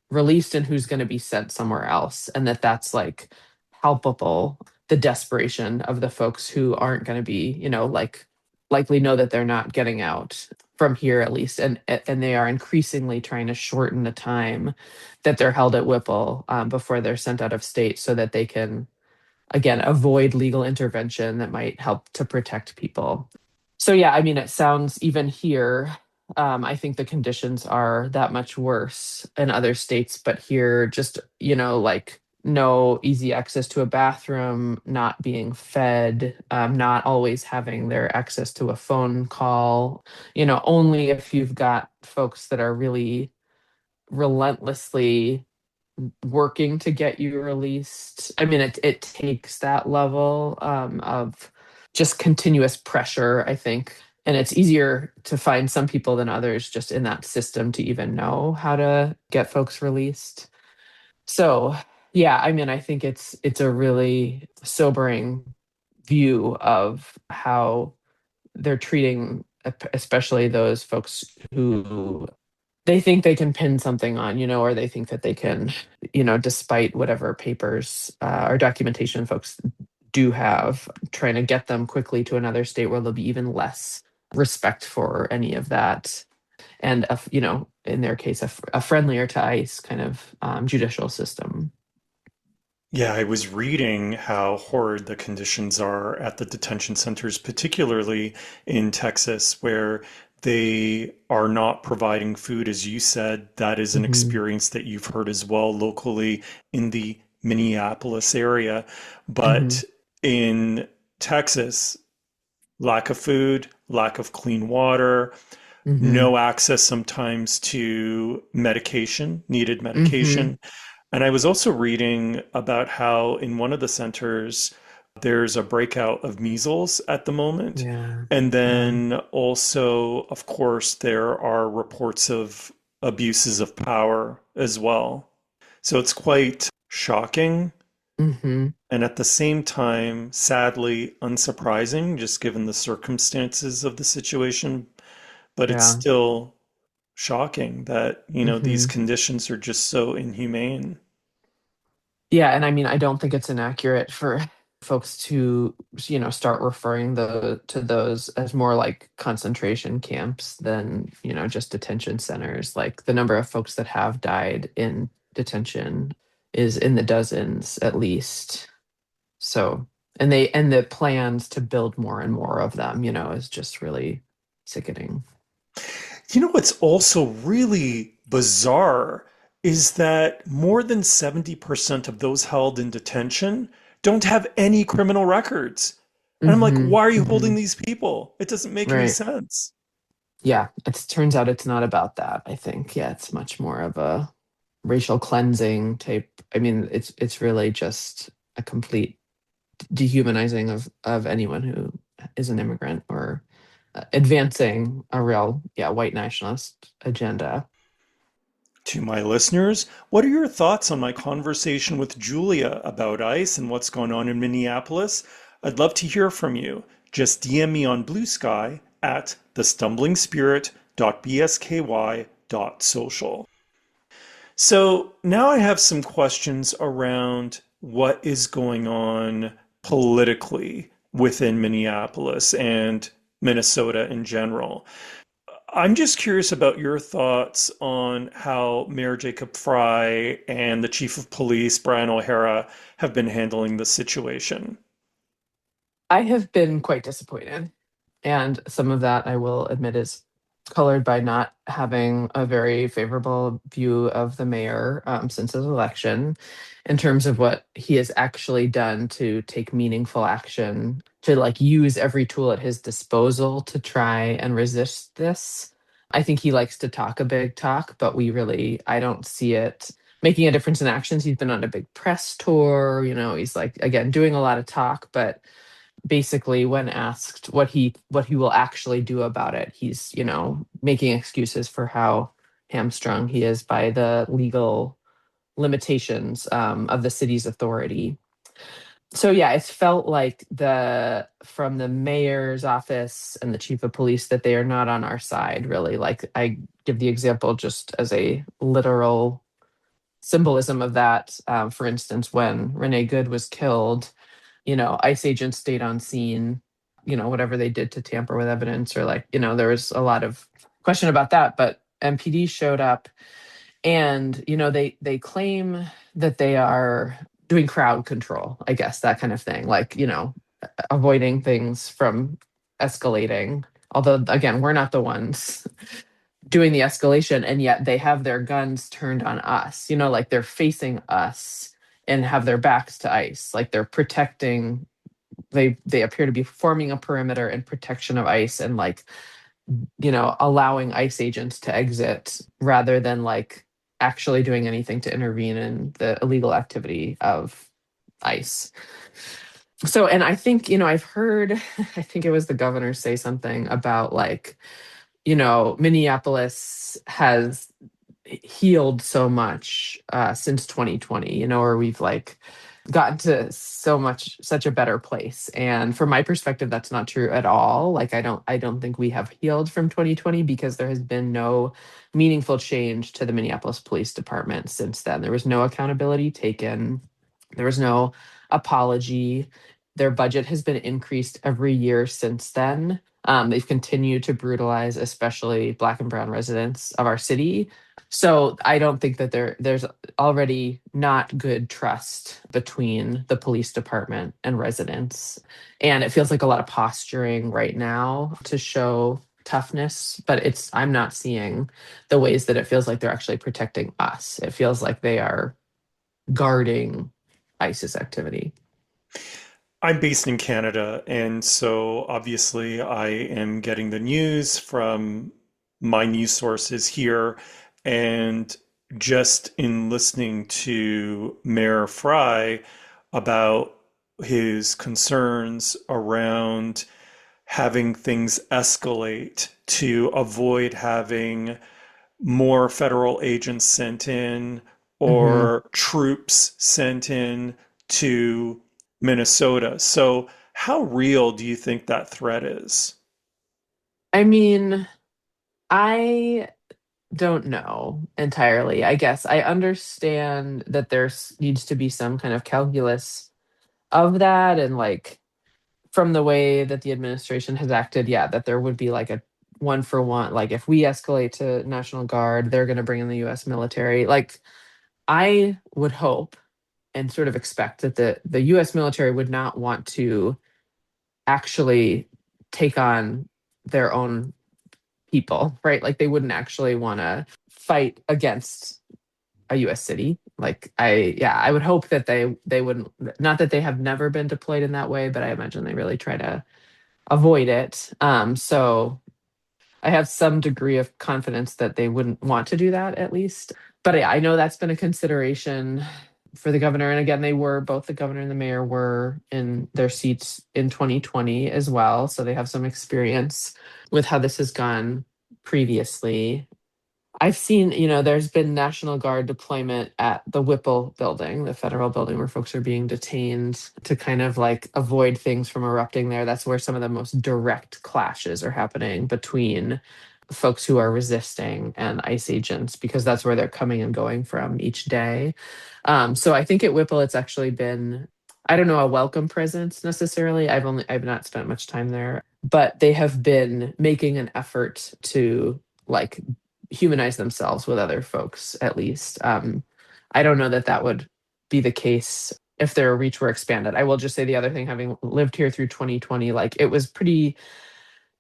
B: released and who's going to be sent somewhere else. And that's like palpable, the desperation of the folks who aren't going to be, like likely know that they're not getting out from here at least. And they are increasingly trying to shorten the time that they're held at Whipple before they're sent out of state so that they can, again, avoid legal intervention that might help to protect people. So yeah, I mean, it sounds even here. I think the conditions are that much worse in other states, but here, just like no easy access to a bathroom, not being fed, not always having their access to a phone call. Only if you've got folks that are really relentlessly working to get you released. I mean, it takes that level of just continuous pressure, I think. And it's easier to find some people than others just in that system to even know how to get folks released. So, yeah, I mean, I think it's a really sobering view of how they're treating especially those folks who they think they can pin something on, or they think that they can, despite whatever papers or documentation folks do have, trying to get them quickly to another state where there'll be even less respect for any of that. And, in their case, a friendlier to ICE kind of judicial system.
A: Yeah, I was reading how horrid the conditions are at the detention centers, particularly in Texas, where they are not providing food. As you said, that is an
B: Hmm.
A: experience that you've heard as well locally in the Minneapolis area.
B: Hmm.
A: But in Texas, lack of food, lack of clean water,
B: Hmm.
A: no access sometimes to medication, needed
B: Hmm.
A: medication. And I was also reading about how in one of the centers, there's a breakout of measles at the moment.
B: Yeah.
A: And
B: Yeah.
A: then also, of course, there are reports of abuses of power as well. So it's quite shocking
B: Hmm.
A: and at the same time, sadly, unsurprising, just given the circumstances of the situation. But it's
B: Yeah.
A: still shocking that, these
B: Hmm.
A: conditions are just so inhumane.
B: Yeah, and I mean, I don't think it's inaccurate for folks to, start referring to those as more like concentration camps than, just detention centers. Like the number of folks that have died in detention is in the dozens at least. So, and the plans to build more and more of them, is just really sickening.
A: You know what's also really bizarre is that more than 70% of those held in detention don't have any criminal records. And I'm like,
B: Hmm.
A: why are you holding
B: Hmm.
A: these people? It doesn't make any
B: Right.
A: sense.
B: Yeah, it turns out it's not about that, I think. Yeah, it's much more of a racial cleansing type. I mean, it's really just a complete dehumanizing of anyone who is an immigrant or advancing a real, yeah, white nationalist agenda.
A: To my listeners, what are your thoughts on my conversation with Julia about ICE and what's going on in Minneapolis? I'd love to hear from you. Just DM me on Blue Sky at thestumblingspirit.bsky.social. So now I have some questions around what is going on politically within Minneapolis and Minnesota in general. I'm just curious about your thoughts on how Mayor Jacob Fry and the Chief of Police, Brian O'Hara, have been handling the situation.
B: I have been quite disappointed. And some of that, I will admit, is colored by not having a very favorable view of the mayor since his election in terms of what he has actually done to take meaningful action to like use every tool at his disposal to try and resist this. I think he likes to talk a big talk, but I don't see it making a difference in actions. He's been on a big press tour, he's like, again, doing a lot of talk, but basically when asked what he will actually do about it, he's, making excuses for how hamstrung he is by the legal limitations of the city's authority. So yeah, it's felt like from the mayor's office and the chief of police that they are not on our side, really. Like, I give the example just as a literal symbolism of that. For instance, when Renee Good was killed, ICE agents stayed on scene, whatever they did to tamper with evidence, or like, there was a lot of question about that, but MPD showed up, and they claim that they are doing crowd control, I guess, that kind of thing, like, avoiding things from escalating. Although, again, we're not the ones doing the escalation, and yet they have their guns turned on us, like they're facing us and have their backs to ICE, like they're protecting. They appear to be forming a perimeter in protection of ICE, and like, allowing ICE agents to exit rather than like actually doing anything to intervene in the illegal activity of ICE. So, and I think, I've heard, I think it was the governor say something about like, Minneapolis has healed so much since 2020, or we've like gotten to such a better place. And from my perspective, that's not true at all. Like, I don't think we have healed from 2020, because there has been no meaningful change to the Minneapolis Police Department since then. There was no accountability taken. There was no apology. Their budget has been increased every year since then. They've continued to brutalize, especially Black and Brown residents of our city. So I don't think that there's already not good trust between the police department and residents. And it feels like a lot of posturing right now to show toughness, but I'm not seeing the ways that it feels like they're actually protecting us. It feels like they are guarding ISIS activity.
A: I'm based in Canada, and so obviously I am getting the news from my news sources here. And just in listening to Mayor Fry about his concerns around having things escalate to avoid having more federal agents sent in
B: Hmm.
A: or troops sent in to Minnesota. So, how real do you think that threat is?
B: I mean, I don't know entirely. I guess I understand that needs to be some kind of calculus of that, and like from the way that the administration has acted, yeah, that there would be like a one for one. Like, if we escalate to National Guard, they're going to bring in the U.S. military. Like, I would hope and sort of expect that the U.S. military would not want to actually take on their own people, right? Like, they wouldn't actually want to fight against a US city. Like, I would hope that they wouldn't, not that they have never been deployed in that way, but I imagine they really try to avoid it. So I have some degree of confidence that they wouldn't want to do that, at least. But yeah, I know that's been a consideration for the governor. And again, both the governor and the mayor were in their seats in 2020 as well. So they have some experience with how this has gone previously. I've seen, there's been National Guard deployment at the Whipple building, the federal building where folks are being detained, to kind of like avoid things from erupting there. That's where some of the most direct clashes are happening between folks who are resisting and ICE agents, because that's where they're coming and going from each day. So I think at Whipple, it's actually been, I don't know, a welcome presence necessarily. I've not spent much time there, but they have been making an effort to like humanize themselves with other folks, at least. I don't know that that would be the case if their reach were expanded. I will just say the other thing, having lived here through 2020, like, it was pretty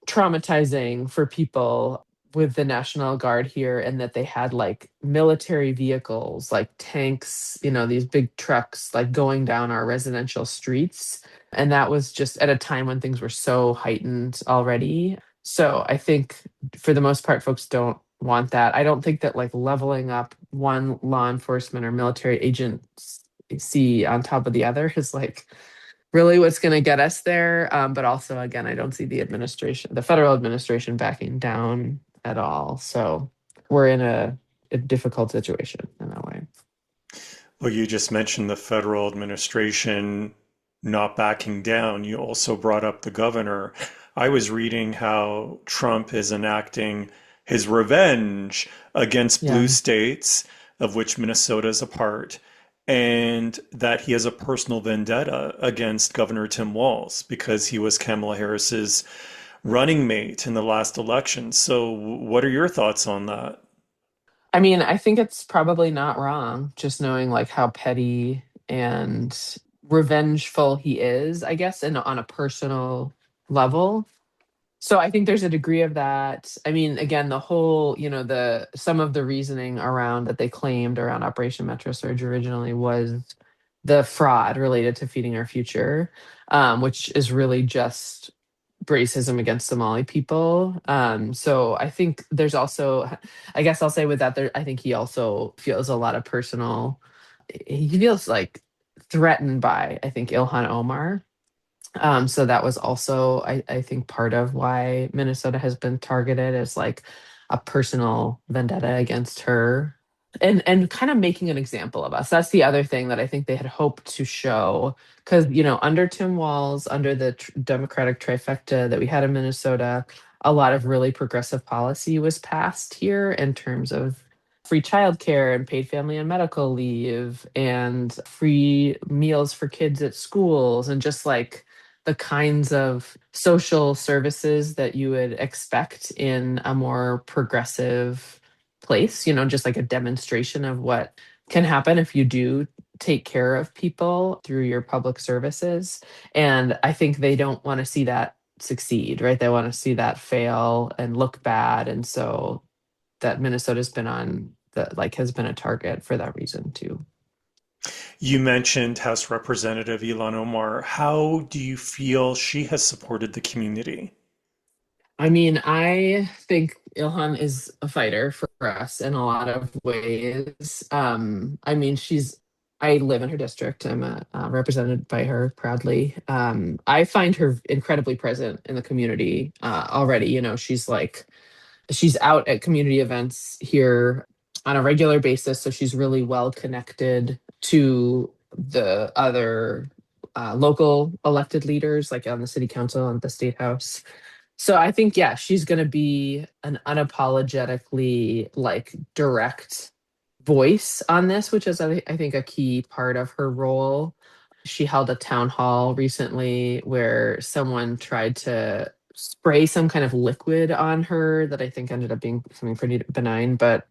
B: traumatizing for people with the National Guard here, and that they had like military vehicles, like tanks, these big trucks, like going down our residential streets. And that was just at a time when things were so heightened already. So I think for the most part, folks don't want that. I don't think that like leveling up one law enforcement or military agency on top of the other is like really what's going to get us there. But also, again, I don't see the federal administration backing down at all. So we're in a difficult situation in that way.
A: Well, you just mentioned the federal administration not backing down. You also brought up the governor. I was reading how Trump is enacting his revenge against blue
B: Yeah.
A: states, of which Minnesota is a part, and that he has a personal vendetta against Governor Tim Walz because he was Kamala Harris's running mate in the last election. So, what are your thoughts on that?
B: I mean, I think it's probably not wrong, just knowing like how petty and revengeful he is, I guess, and on a personal level. So I think there's a degree of that. I mean, again, the whole, the some of the reasoning around that they claimed around Operation Metro Surge originally was the fraud related to feeding our future, which is really just racism against Somali people. So I think there's also, I guess I'll say with that, I think he also feels a lot of he feels like threatened by, I think, Ilhan Omar. So that was also, I think, part of why Minnesota has been targeted as like a personal vendetta against her, and kind of making an example of us. That's the other thing that I think they had hoped to show, because under Tim Walz, under the Democratic trifecta that we had in Minnesota, a lot of really progressive policy was passed here in terms of free childcare and paid family and medical leave and free meals for kids at schools, and just like the kinds of social services that you would expect in a more progressive place, just like a demonstration of what can happen if you do take care of people through your public services. And I think they don't want to see that succeed, right? They want to see that fail and look bad. And so that Minnesota's been on has been a target for that reason too.
A: You mentioned House Representative Ilhan Omar. How do you feel she has supported the community?
B: I mean, I think Ilhan is a fighter for us in a lot of ways. I mean, I live in her district. I'm represented by her proudly. I find her incredibly present in the community already. She's out at community events here on a regular basis. So she's really well connected to the other local elected leaders, like on the city council and the state house. So I think, yeah, she's going to be an unapologetically like direct voice on this, which is, I think, a key part of her role. She held a town hall recently where someone tried to spray some kind of liquid on her that I think ended up being something pretty benign. But,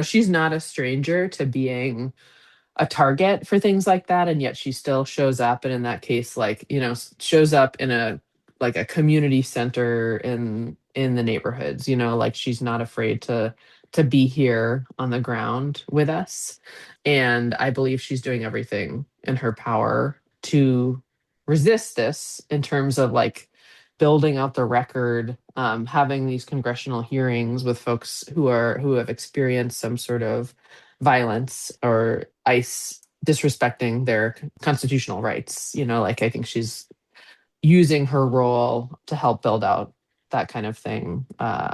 B: she's not a stranger to being a target for things like that, and yet she still shows up, and in that case, like, shows up in a community center in the neighborhoods, like she's not afraid to be here on the ground with us. And I believe she's doing everything in her power to resist this, in terms of like building out the record, having these congressional hearings with folks who have experienced some sort of violence or ICE disrespecting their constitutional rights. Like I think she's using her role to help build out that kind of thing,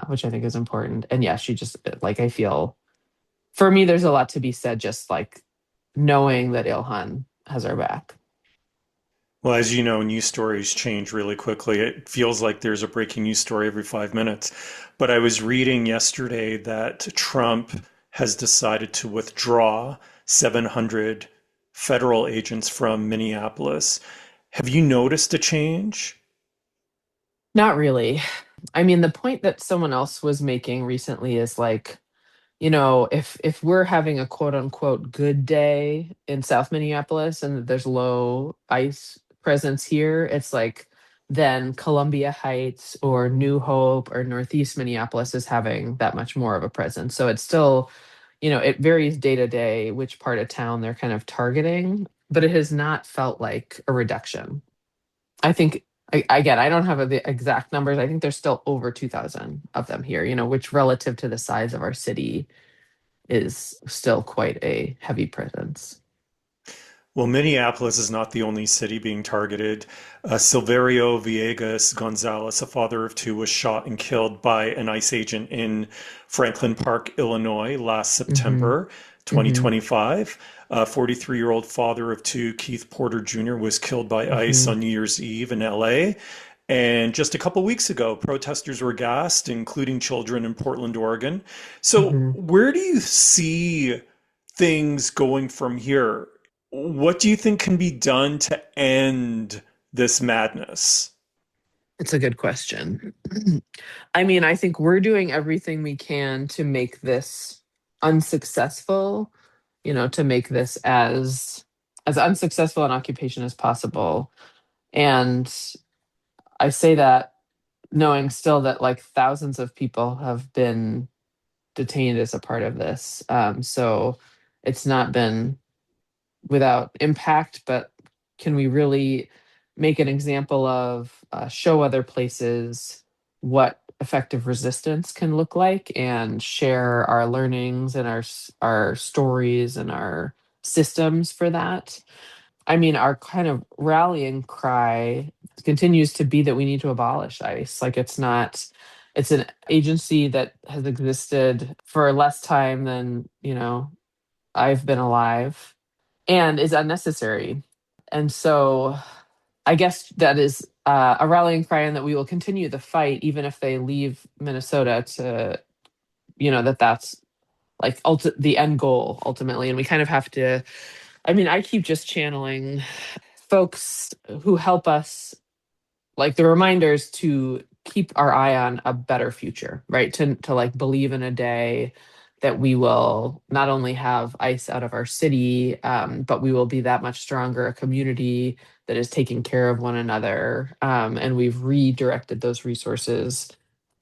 B: which I think is important. And yeah, she just like, I feel, for me, there's a lot to be said, just like knowing that Ilhan has our back.
A: Well, as you know, news stories change really quickly. It feels like there's a breaking news story every 5 minutes. But I was reading yesterday that Trump has decided to withdraw 700 federal agents from Minneapolis. Have you noticed a change?
B: Not really. I mean, the point that someone else was making recently is like, if we're having a quote unquote good day in South Minneapolis and there's low ICE presence here, it's like then Columbia Heights or New Hope or Northeast Minneapolis is having that much more of a presence. So it's still, it varies day to day which part of town they're kind of targeting, but it has not felt like a reduction. I think, again, I don't have the exact numbers. I think there's still over 2,000 of them here, which relative to the size of our city is still quite a heavy presence.
A: Well, Minneapolis is not the only city being targeted. Silverio Villegas Gonzalez, a father of two, was shot and killed by an ICE agent in Franklin Park, Illinois, last
B: Hmm.
A: September
B: Hmm.
A: 2025. A 43-year-old father of two, Keith Porter Jr., was killed by ICE
B: Hmm.
A: on New Year's Eve in LA. And just a couple weeks ago, protesters were gassed, including children in Portland, Oregon. So,
B: Hmm.
A: where do you see things going from here? What do you think can be done to end this madness?
B: It's a good question. I mean, I think we're doing everything we can to make this unsuccessful, to make this as unsuccessful an occupation as possible. And I say that knowing still that like thousands of people have been detained as a part of this. So it's not been without impact, but can we really make an example of show other places what effective resistance can look like and share our learnings and our stories and our systems for that? I mean, our kind of rallying cry continues to be that we need to abolish ICE. Like it's an agency that has existed for less time than, I've been alive and is unnecessary. And so I guess that is a rallying cry and that we will continue the fight, even if they leave Minnesota to, that's like the end goal ultimately. And we kind of have to, I mean, I keep just channeling folks who help us, like the reminders to keep our eye on a better future, right? To like believe in a day that we will not only have ICE out of our city, but we will be that much stronger, a community that is taking care of one another. And we've redirected those resources,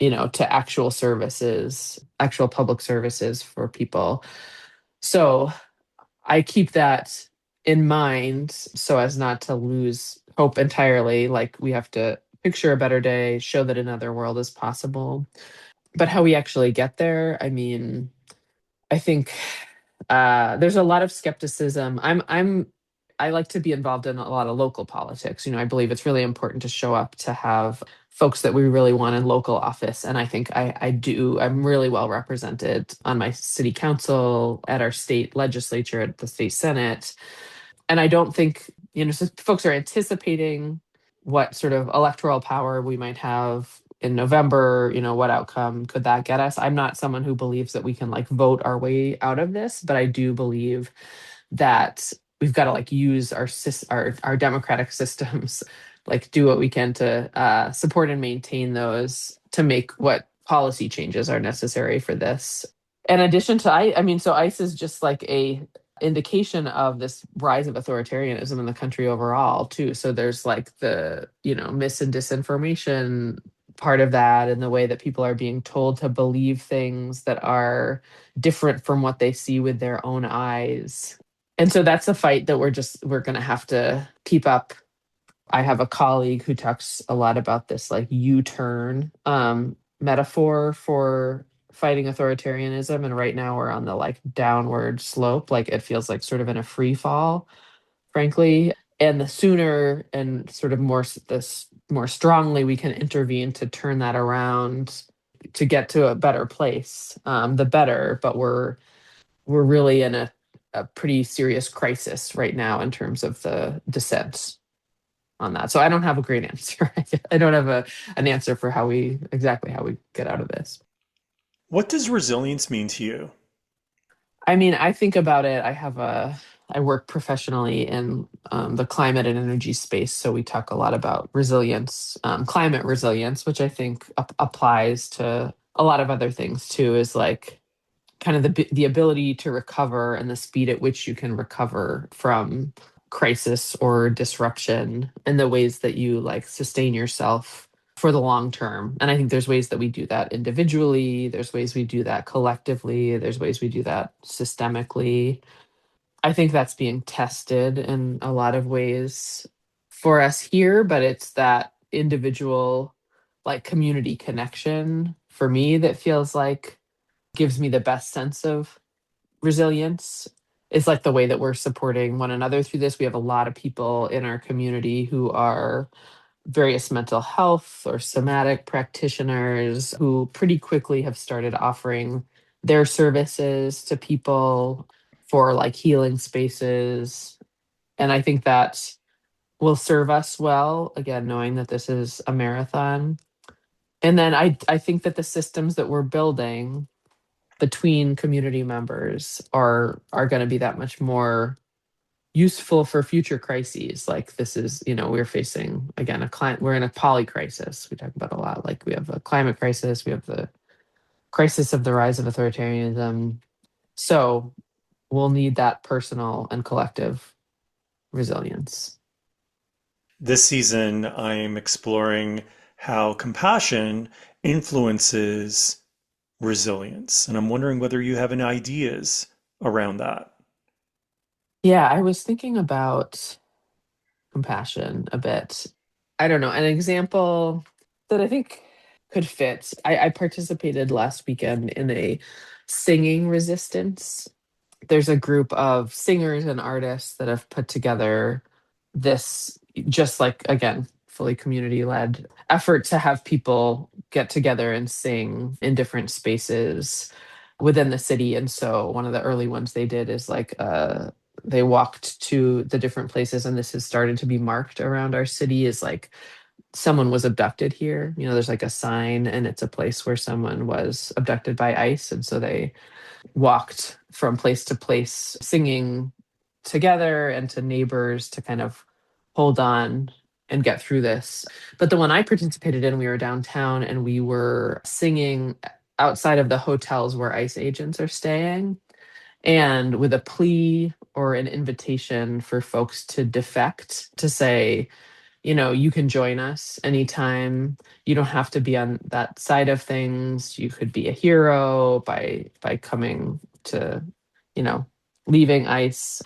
B: to actual services, actual public services for people. So I keep that in mind so as not to lose hope entirely. Like we have to picture a better day, show that another world is possible. But how we actually get there, I mean, I think there's a lot of skepticism. I like to be involved in a lot of local politics. I believe it's really important to show up to have folks that we really want in local office. And I think I do. I'm really well represented on my city council, at our state legislature, at the state senate. And I don't think, so folks are anticipating what sort of electoral power we might have in November, what outcome could that get us? I'm not someone who believes that we can like vote our way out of this, but I do believe that we've got to like use our democratic systems, like do what we can to support and maintain those to make what policy changes are necessary for this. In addition to I mean, so ICE is just like a indication of this rise of authoritarianism in the country overall too. So there's like the, mis and disinformation part of that, and the way that people are being told to believe things that are different from what they see with their own eyes. And so that's a fight that we're going to have to keep up. I have a colleague who talks a lot about this like U-turn metaphor for fighting authoritarianism. And right now we're on the like downward slope. Like it feels like sort of in a free fall, frankly. And the sooner and sort of this more strongly we can intervene to turn that around to get to a better place, the better. But we're really in a pretty serious crisis right now in terms of the descent on that. So I don't have a great answer. I don't have an answer for exactly how we get out of this.
A: What does resilience mean to you?
B: I mean, I think about it. I work professionally in the climate and energy space. So we talk a lot about resilience, climate resilience, which I think applies to a lot of other things too, is like kind of the ability to recover and the speed at which you can recover from crisis or disruption and the ways that you like sustain yourself for the long term. And I think there's ways that we do that individually, there's ways we do that collectively, there's ways we do that systemically. I think that's being tested in a lot of ways for us here, but it's that individual, like community connection for me that feels like gives me the best sense of resilience. It's like the way that we're supporting one another through this. We have a lot of people in our community who are various mental health or somatic practitioners who pretty quickly have started offering their services to people for like healing spaces. And I think that will serve us well, again, knowing that this is a marathon. And then I think that the systems that we're building between community members are going to be that much more useful for future crises. Like this is, we're facing again we're in a poly crisis. We talk about a lot. Like we have a climate crisis, we have the crisis of the rise of authoritarianism. So we'll need that personal and collective resilience.
A: This season, I'm exploring how compassion influences resilience. And I'm wondering whether you have any ideas around that.
B: Yeah, I was thinking about compassion a bit. I don't know, an example that I think could fit. I participated last weekend in a singing resistance. There's a group of singers and artists that have put together this, just like, again, fully community led effort to have people get together and sing in different spaces within the city. And so one of the early ones they did is like they walked to the different places, and this has started to be marked around our city, is like someone was abducted here. There's like a sign, and it's a place where someone was abducted by ICE. And so they walked from place to place singing together and to neighbors to kind of hold on and get through this. But the one I participated in, we were downtown and we were singing outside of the hotels where ICE agents are staying, and with a plea or an invitation for folks to defect, to say, you can join us anytime. You don't have to be on that side of things. You could be a hero by coming to, you know, leaving ICE,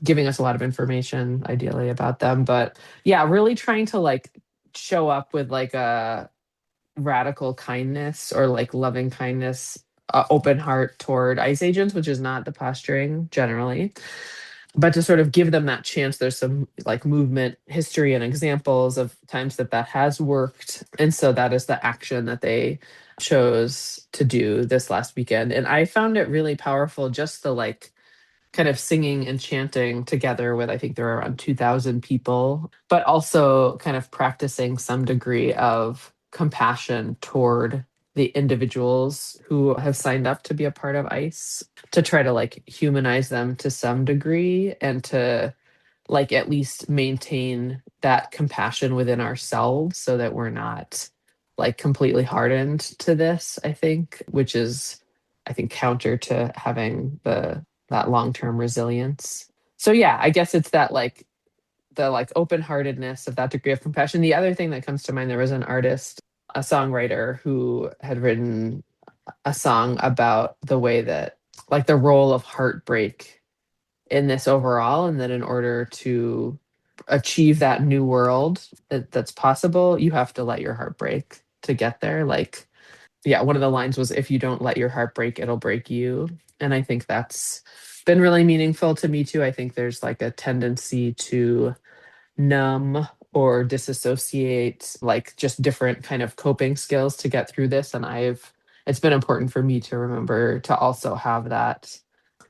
B: giving us a lot of information, ideally, about them. But yeah, really trying to like show up with like a radical kindness or like loving kindness, open heart toward ICE agents, which is not the posturing generally, but to sort of give them that chance. There's some like movement history and examples of times that that has worked. And so that is the action that they chose to do this last weekend. And I found it really powerful, just the like kind of singing and chanting together with, I think there are around 2,000 people, but also kind of practicing some degree of compassion toward the individuals who have signed up to be a part of ICE, to try to like humanize them to some degree and to like at least maintain that compassion within ourselves so that we're not like completely hardened to this, I think, which is, I think, counter to having that long-term resilience. So yeah, I guess it's that like the like open-heartedness of that degree of compassion. The other thing that comes to mind, there was an artist, a songwriter who had written a song about the way that like the role of heartbreak in this overall, and that in order to achieve that new world that's possible, you have to let your heart break to get there. Like, yeah, one of the lines was, if you don't let your heart break, it'll break you. And I think that's been really meaningful to me too. I think there's like a tendency to numb or disassociate, like just different kind of coping skills to get through this. And it's been important for me to remember to also have that,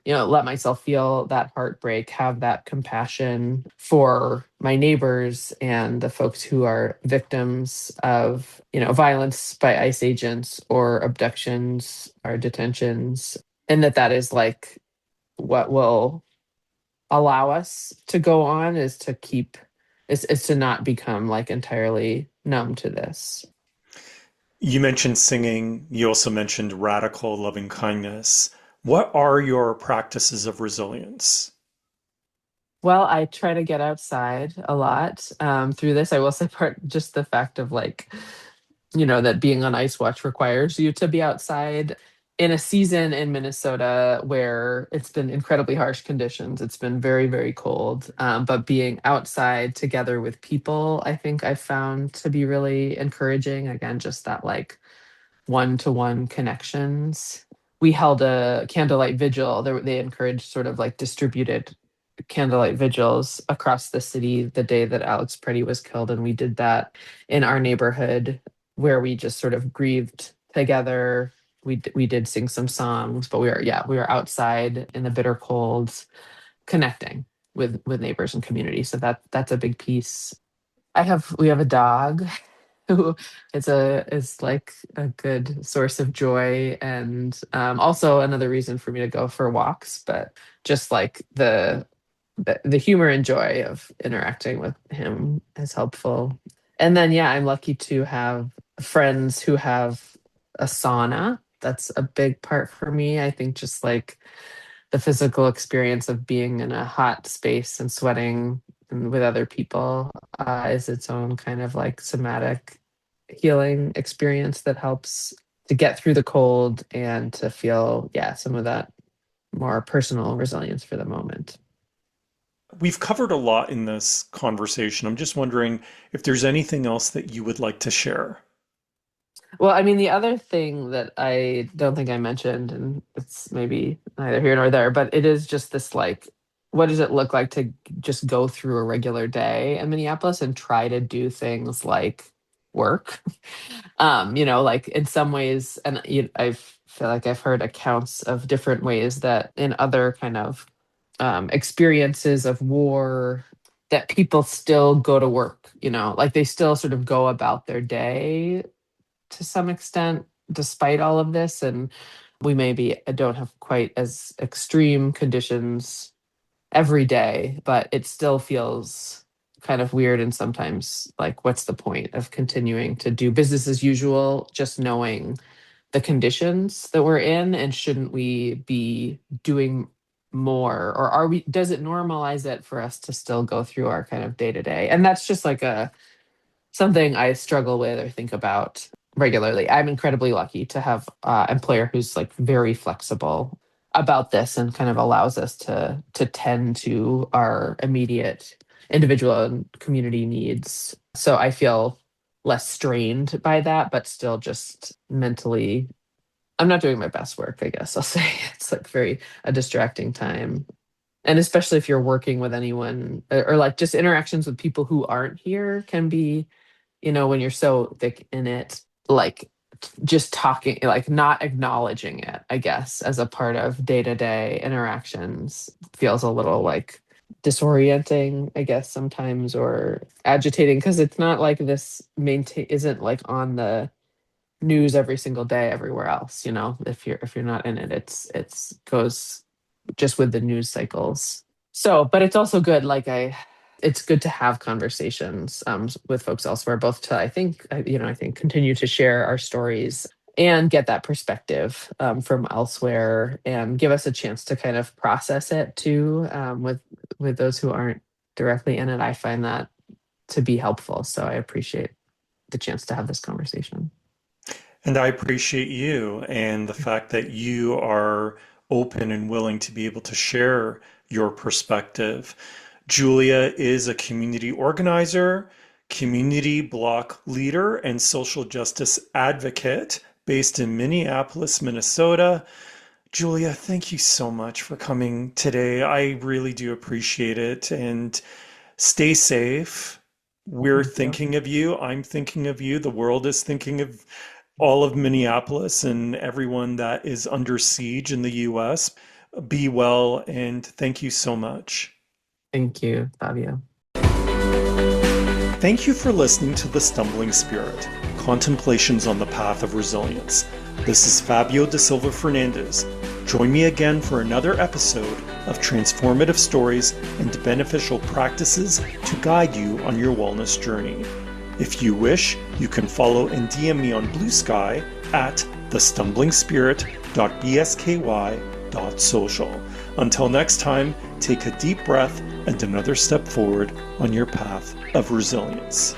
B: let myself feel that heartbreak, have that compassion for my neighbors and the folks who are victims of, violence by ICE agents or abductions or detentions. And that is like what will allow us to go on, is to is to not become like entirely numb to this.
A: You mentioned singing. You also mentioned radical loving kindness. What are your practices of resilience?
B: Well, I try to get outside a lot through this. I will say part just the fact of like, that being on ice watch requires you to be outside in a season in Minnesota where it's been incredibly harsh conditions. It's been very, very cold. But being outside together with people, I think I found to be really encouraging. Again, just that like one-to-one connections. We held a candlelight vigil. They encouraged sort of like distributed candlelight vigils across the city the day that Alex Preddy was killed. And we did that in our neighborhood where we just sort of grieved together. We did sing some songs, but we were outside in the bitter cold connecting with neighbors and community. So that's a big piece. We have a dog who is like a good source of joy and also another reason for me to go for walks, but just like the humor and joy of interacting with him is helpful. And then yeah, I'm lucky to have friends who have a sauna. That's a big part for me. I think just like the physical experience of being in a hot space and sweating and with other people is its own kind of like somatic healing experience that helps to get through the cold and to feel, yeah, some of that more personal resilience for the moment.
A: We've covered a lot in this conversation. I'm just wondering if there's anything else that you would like to share.
B: Well, I mean, the other thing that I don't think I mentioned, and it's maybe neither here nor there, but it is just this like, what does it look like to just go through a regular day in Minneapolis and try to do things like work? Like in some ways, and I feel like I've heard accounts of different ways that in other kind of experiences of war, that people still go to work, like they still sort of go about their day to some extent, despite all of this. And we maybe don't have quite as extreme conditions every day, but it still feels kind of weird. And sometimes, like, what's the point of continuing to do business as usual, just knowing the conditions that we're in? And shouldn't we be doing more? Or does it normalize it for us to still go through our kind of day to day? And that's just like something I struggle with or think about regularly. I'm incredibly lucky to have an employer who's like very flexible about this and kind of allows us to tend to our immediate individual and community needs. So I feel less strained by that, but still just mentally, I'm not doing my best work, I guess I'll say. It's like very a distracting time. And especially if you're working with anyone or like just interactions with people who aren't here can be, when you're so thick in it, like just talking, like not acknowledging it, I guess, as a part of day-to-day interactions feels a little like disorienting, I guess, sometimes, or agitating, because it's not like this isn't like on the news every single day everywhere else. If you're not in it, it's goes just with the news cycles. So, but it's also good, like it's good to have conversations with folks elsewhere, both to I think continue to share our stories and get that perspective from elsewhere and give us a chance to kind of process it too, with those who aren't directly in it. I find that to be helpful, so I appreciate the chance to have this conversation.
A: And I appreciate you and the fact that you are open and willing to be able to share your perspective. Julia is a community organizer, community block leader, and social justice advocate based in Minneapolis, Minnesota. Julia, thank you so much for coming today. I really do appreciate it. And stay safe. We're
B: Thank you.
A: thinking of you. I'm thinking of you. The world is thinking of all of Minneapolis and everyone that is under siege in the US. Be well, and thank you so much.
B: Thank you, Fabio.
A: Thank you for listening to The Stumbling Spirit, Contemplations on the Path of Resilience. This is Fabio da Silva Fernandez. Join me again for another episode of transformative stories and beneficial practices to guide you on your wellness journey. If you wish, you can follow and DM me on Blue Sky at thestumblingspirit.bsky.social. Until next time, take a deep breath and another step forward on your path of resilience.